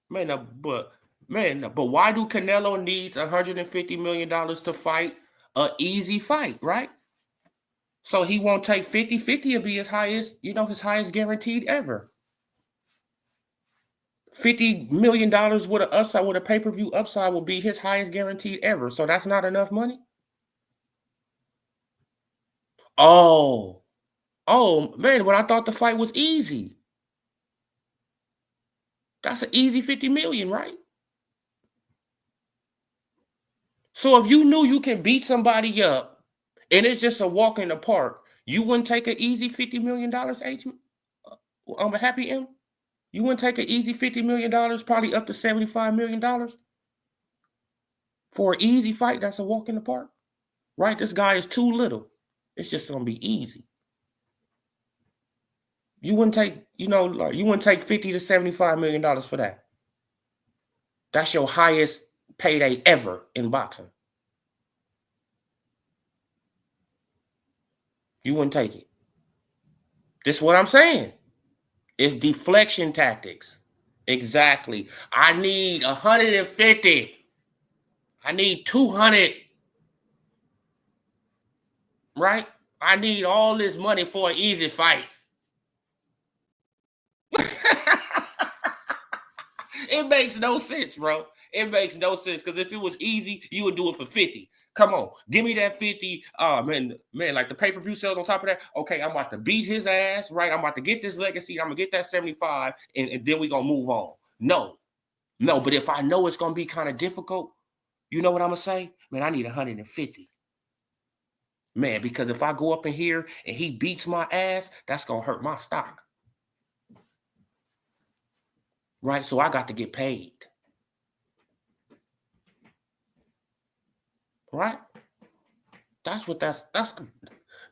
But why do Canelo needs $150 million to fight an easy fight, right? So he won't take 50-50 will be his highest guaranteed ever. $50 million with a pay-per-view upside will be his highest guaranteed ever. So that's not enough money? Oh, man, when I thought the fight was easy. That's an easy 50 million, right? So if you knew you can beat somebody up and it's just a walk in the park, you wouldn't take an easy $50 million, I'm a Happy M? You wouldn't take an easy $50 million, probably up to $75 million for an easy fight that's a walk in the park? Right? This guy is too little. It's just going to be easy. You wouldn't take, you wouldn't take $50 to $75 million for that. That's your highest payday ever in boxing. You wouldn't take it. This is what I'm saying. It's deflection tactics. Exactly. I need 150. I need 200. Right? I need all this money for an easy fight. It makes no sense, bro. It makes no sense, because if it was easy, you would do it for 50. Come on, give me that 50. Man, like the pay-per-view sales on top of that. Okay, I'm about to beat his ass, right? I'm about to get this legacy. I'm gonna get that 75, and then we're gonna move on. No, but if I know it's gonna be kind of difficult, you know what I'm gonna say? Man, I need 150. Man, because if I go up in here and he beats my ass, that's gonna hurt my stock. Right? So I got to get paid. Right? That's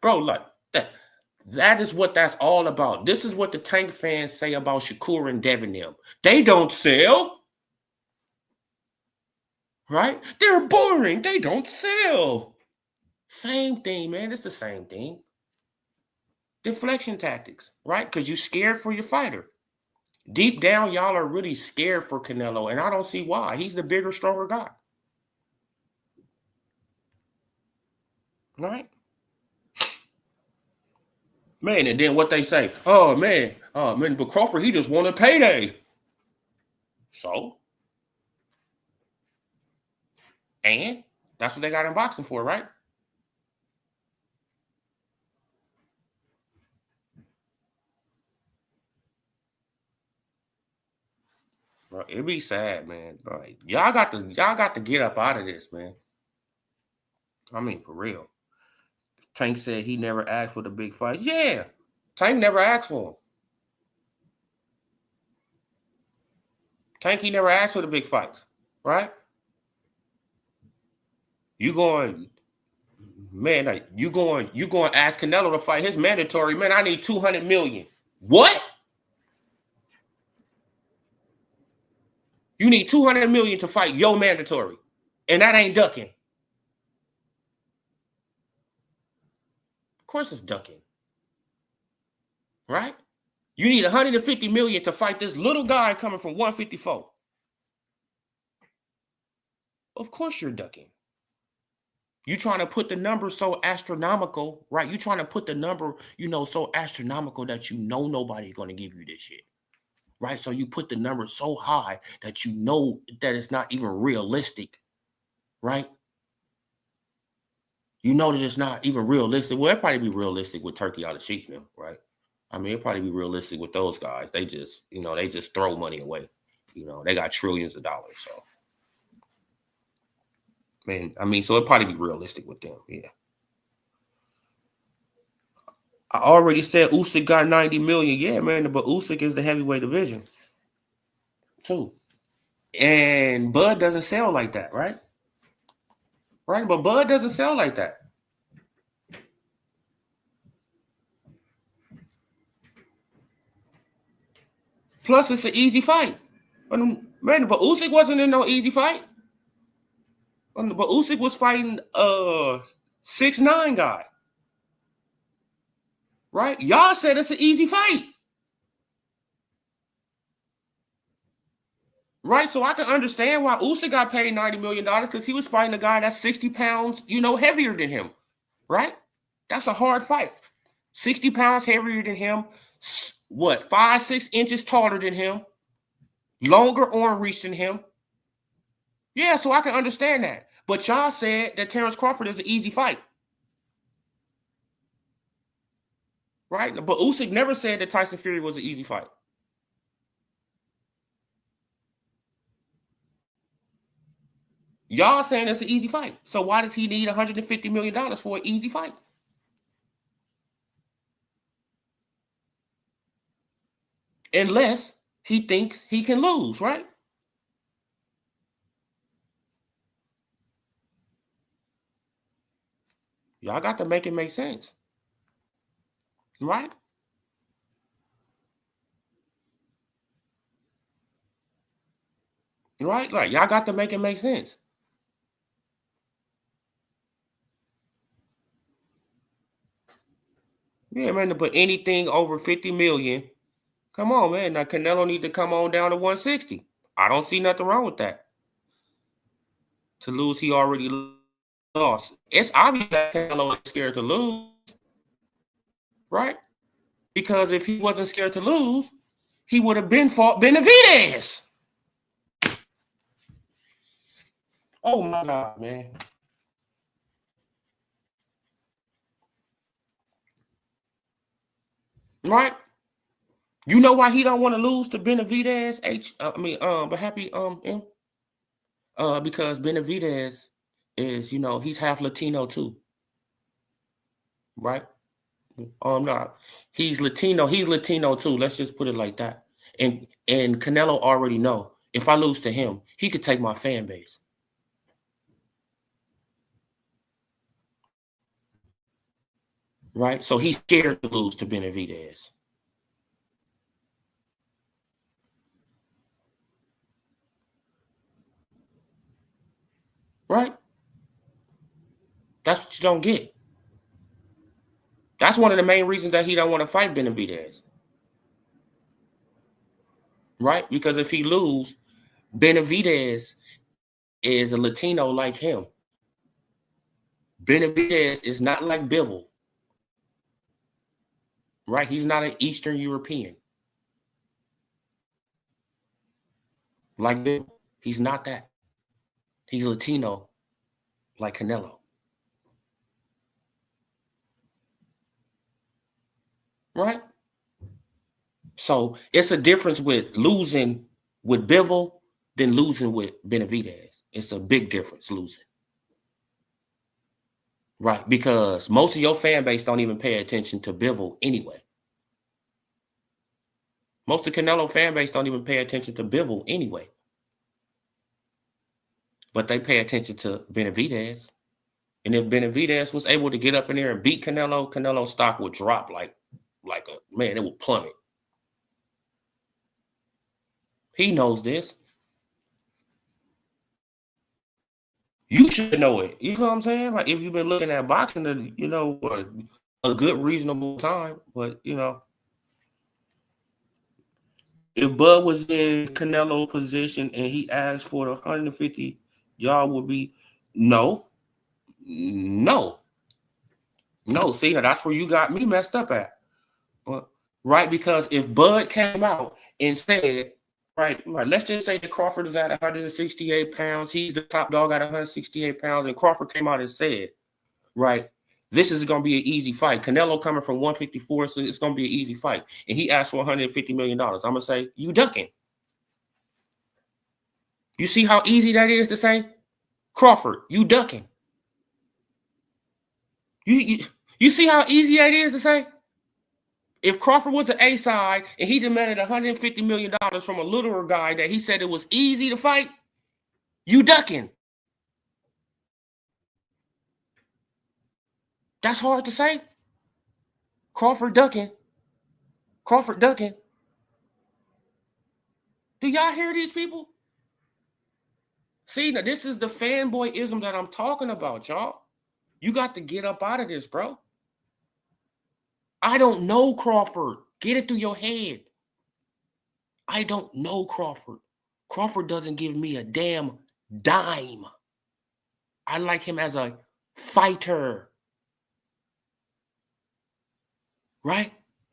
bro, like that is what that's all about. This is what the Tank fans say about Shakur and Devin them. They don't sell. Right? They're boring. They don't sell. Same thing, man. It's the same thing. Deflection tactics, right? Because you're scared for your fighter. Deep down, y'all are really scared for Canelo, and I don't see why. He's the bigger, stronger guy. Right? Man, and then what they say, oh man, but Crawford, he just won a payday. So? And that's what they got in boxing for, right? Bro, it'd be sad, man. Like, y'all got to get up out of this, man. I mean, for real. Tank said he never asked for the big fights. Yeah, Tank never asked for them. Tank, he never asked for the big fights, right? You going, man? Like, you going to ask Canelo to fight his mandatory? Man, I need 200 million. What? You need 200 million to fight your mandatory, and that ain't ducking. Of course, it's ducking, right? You need 150 million to fight this little guy coming from 154. Of course, you're ducking. You trying to put the number so astronomical, right? You trying to put the number, so astronomical that nobody's going to give you this shit. right? So you put the number so high that you know that it's not even realistic, right? You know that it's not even realistic. Well, it'd probably be realistic with Turkey out of Sheik now, right? I mean, it'd probably be realistic with those guys. They just, they just throw money away. They got trillions of dollars. So, man, I mean, so it'd probably be realistic with them. Yeah. I already said Usyk got 90 million. Yeah, man, but Usyk is the heavyweight division, too. And Bud doesn't sell like that, right? Right, but Bud doesn't sell like that. Plus, it's an easy fight. Man, but Usyk wasn't in no easy fight. But Usyk was fighting 6'9" guy. Right? Y'all said it's an easy fight. Right? So I can understand why Usyk got paid $90 million because he was fighting a guy that's 60 pounds, heavier than him. Right? That's a hard fight. 60 pounds heavier than him. 5-6 inches taller than him. Longer arm reach than him. Yeah, so I can understand that. But y'all said that Terence Crawford is an easy fight. Right? But Usyk never said that Tyson Fury was an easy fight. Y'all saying it's an easy fight. So why does he need $150 million for an easy fight? Unless he thinks he can lose, right? Y'all got to make it make sense. Right? Right? Like, y'all got to make it make sense. Yeah, man, but anything over 50 million, come on, man. Now, Canelo need to come on down to 160. I don't see nothing wrong with that. To lose, he already lost. It's obvious that Canelo is scared to lose, right? Because if he wasn't scared to lose, he would have been fought Benavidez. Oh my God, man. Right? You know why he don't want to lose to Benavidez? But happy M. Because Benavidez is, he's half Latino too. Right? No, he's Latino. He's Latino too. Let's just put it like that. And Canelo already know if I lose to him, he could take my fan base. Right? So he's scared to lose to Benavidez. Right? That's what you don't get. That's one of the main reasons that he don't want to fight Benavidez. Right? Because if he lose, Benavidez is a Latino like him. Benavidez is not like Bivol. Right? He's not an Eastern European. Like Bivol. He's not that. He's Latino like Canelo. Right? So it's a difference with losing with Bivol than losing with Benavidez. It's a big difference losing. Right? Because most of your fan base don't even pay attention to Bivol anyway. Most of Canelo fan base don't even pay attention to Bivol anyway. But they pay attention to Benavidez. And if Benavidez was able to get up in there and beat Canelo, Canelo's stock would drop like it would plummet. He knows this. You should know it. You know what I'm saying? Like if you've been looking at boxing, a good reasonable time, but if Bud was in Canelo position and he asked for the 150, y'all would be no. See, now that's where you got me messed up at. right? Because if Bud came out and said, right, let's just say that Crawford is at 168 pounds, he's the top dog at 168 pounds, and Crawford came out and said, right, this is going to be an easy fight. Canelo coming from 154, so it's going to be an easy fight. And he asked for $150 million. I'm going to say, you ducking. You see how easy that is to say? Crawford, you ducking. You see how easy that is to say? If Crawford was the A side and he demanded $150 million from a littler guy that he said it was easy to fight, you ducking. That's hard to say. Crawford ducking. Crawford ducking. Do y'all hear these people? See, now this is the fanboyism that I'm talking about, y'all. You got to get up out of this, bro. I don't know Crawford. Get it through your head. I don't know Crawford. Crawford doesn't give me a damn dime. I like him as a fighter. Right?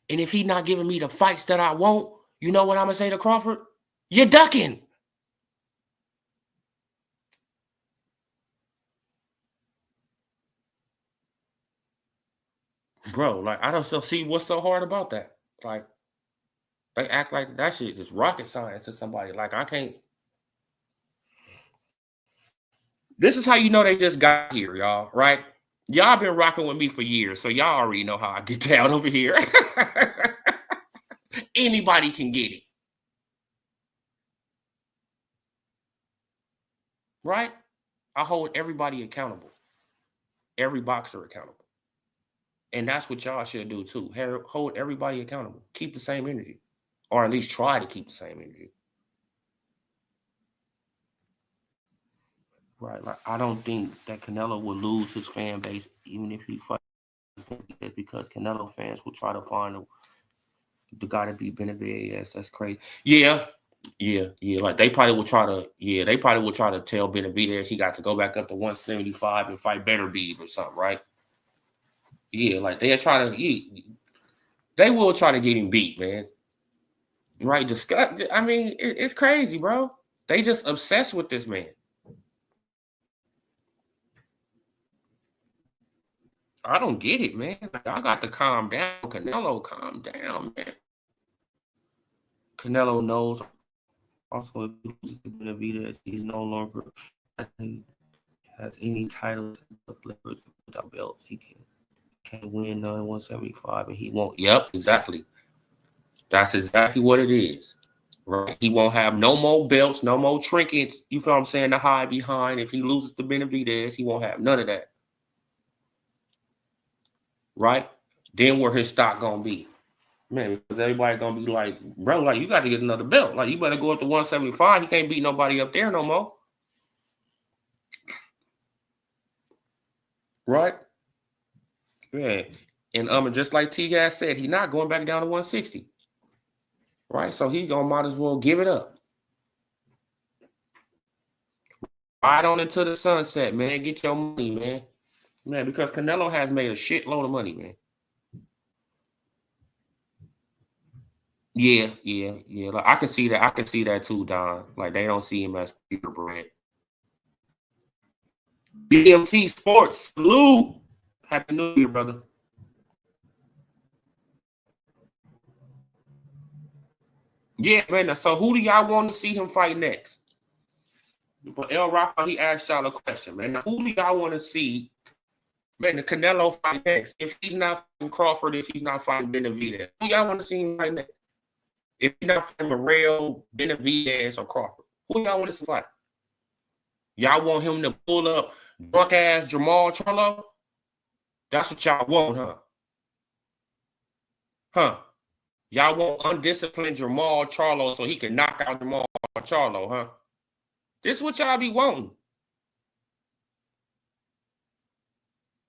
And if he's not giving me the fights that I want, you know what I'm going to say to Crawford? You're ducking. Bro, like, I don't see what's so hard about that. Like, they act like that shit is rocket science to somebody. Like, I can't. This is how you know they just got here, y'all, right? Y'all been rocking with me for years, so y'all already know how I get down over here. Anybody can get it. Right? I hold everybody accountable. Every boxer accountable. And that's what y'all should do too. Hold everybody accountable. Keep the same energy. Or at least try to keep the same energy. Right. Like, I don't think that Canelo will lose his fan base even if he fights, because Canelo fans will try to find the guy to beat Benavidez. That's crazy. Yeah. Like, they probably will try to tell Benavidez he got to go back up to 175 and fight Beterbiev or something, right? Yeah, like they will try to get him beat, man. Right? I mean, it's crazy, bro. They just obsessed with this man. I don't get it, man. Like, I got to calm down. Canelo, calm down, man. Canelo knows also if he loses to Benavidez, he's no longer has any titles without belts. He can't win none 175, and he won't. Yep, exactly. That's exactly what it is. Right? He won't have no more belts, no more trinkets. You feel what I'm saying? To hide behind. If he loses to Benavidez, he won't have none of that. Right? Then where his stock gonna be? Man, because everybody gonna be like, bro, like, you got to get another belt. Like, you better go up to 175. He can't beat nobody up there no more. Right? Yeah. And just like T-Gas said, he's not going back down to 160. Right? So he gonna might as well give it up. Ride on into the sunset, man. Get your money, man. Man, because Canelo has made a shitload of money, man. Yeah. Like, I can see that. I can see that too, Don. Like, they don't see him as purebred. DMT Sports, salute. Happy New Year, brother. Yeah, man. So who do y'all want to see him fight next? But El Rafa, he asked y'all a question, man. Now, who do y'all want to see, man, the Canelo fight next? If he's not fighting Crawford, if he's not fighting Benavidez, who y'all want to see him fight next? If he's not fighting Morrell, Benavidez, or Crawford, who y'all want to see fight? Y'all want him to pull up drunk ass Jamal Charlo? That's what y'all want, huh? Huh? Y'all want undisciplined Jamal Charlo so he can knock out Jamal Charlo, huh? This is what y'all be wanting.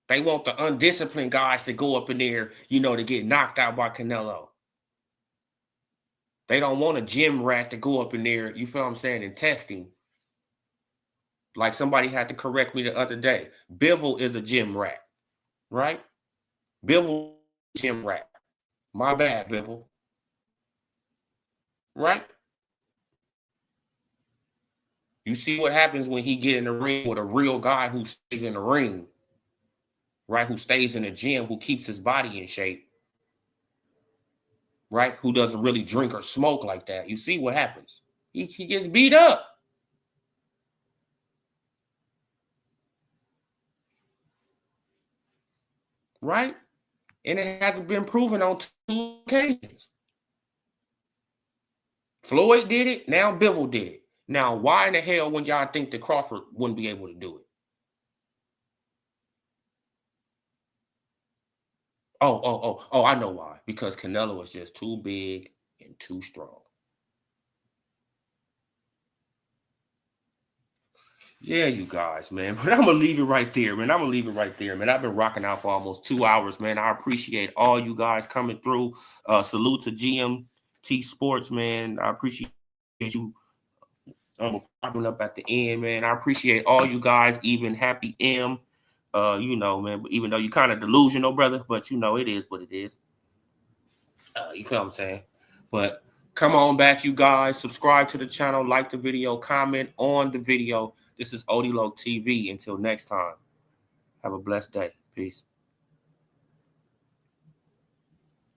They want the undisciplined guys to go up in there, to get knocked out by Canelo. They don't want a gym rat to go up in there, you feel what I'm saying, and testing. Like, somebody had to correct me the other day. Bivol is a gym rat, right? Bivol is a gym rat. My bad, Bivol. right? You see what happens when he get in the ring with a real guy who stays in the ring, right? Who stays in the gym, who keeps his body in shape, right? Who doesn't really drink or smoke like that. You see what happens. He gets beat up. Right? And it hasn't been proven on 2 occasions. Floyd did it. Now Bivol did it. Now, why in the hell would y'all think that Crawford wouldn't be able to do it? Oh, I know why. Because Canelo is just too big and too strong. Yeah, you guys, man. But I'm gonna leave it right there, man. I'm gonna leave it right there, man. I've been rocking out for almost 2 hours, man. I appreciate all you guys coming through. Salute to GMT Sports, man. I appreciate you popping up at the end, man. I appreciate all you guys, even Happy M. You know, man, even though you kind of delusional, brother, but you know, it is what it is. You feel what I'm saying? But come on back, you guys. Subscribe to the channel, like the video, comment on the video. This is Odilo TV. Until next time, have a blessed day. Peace.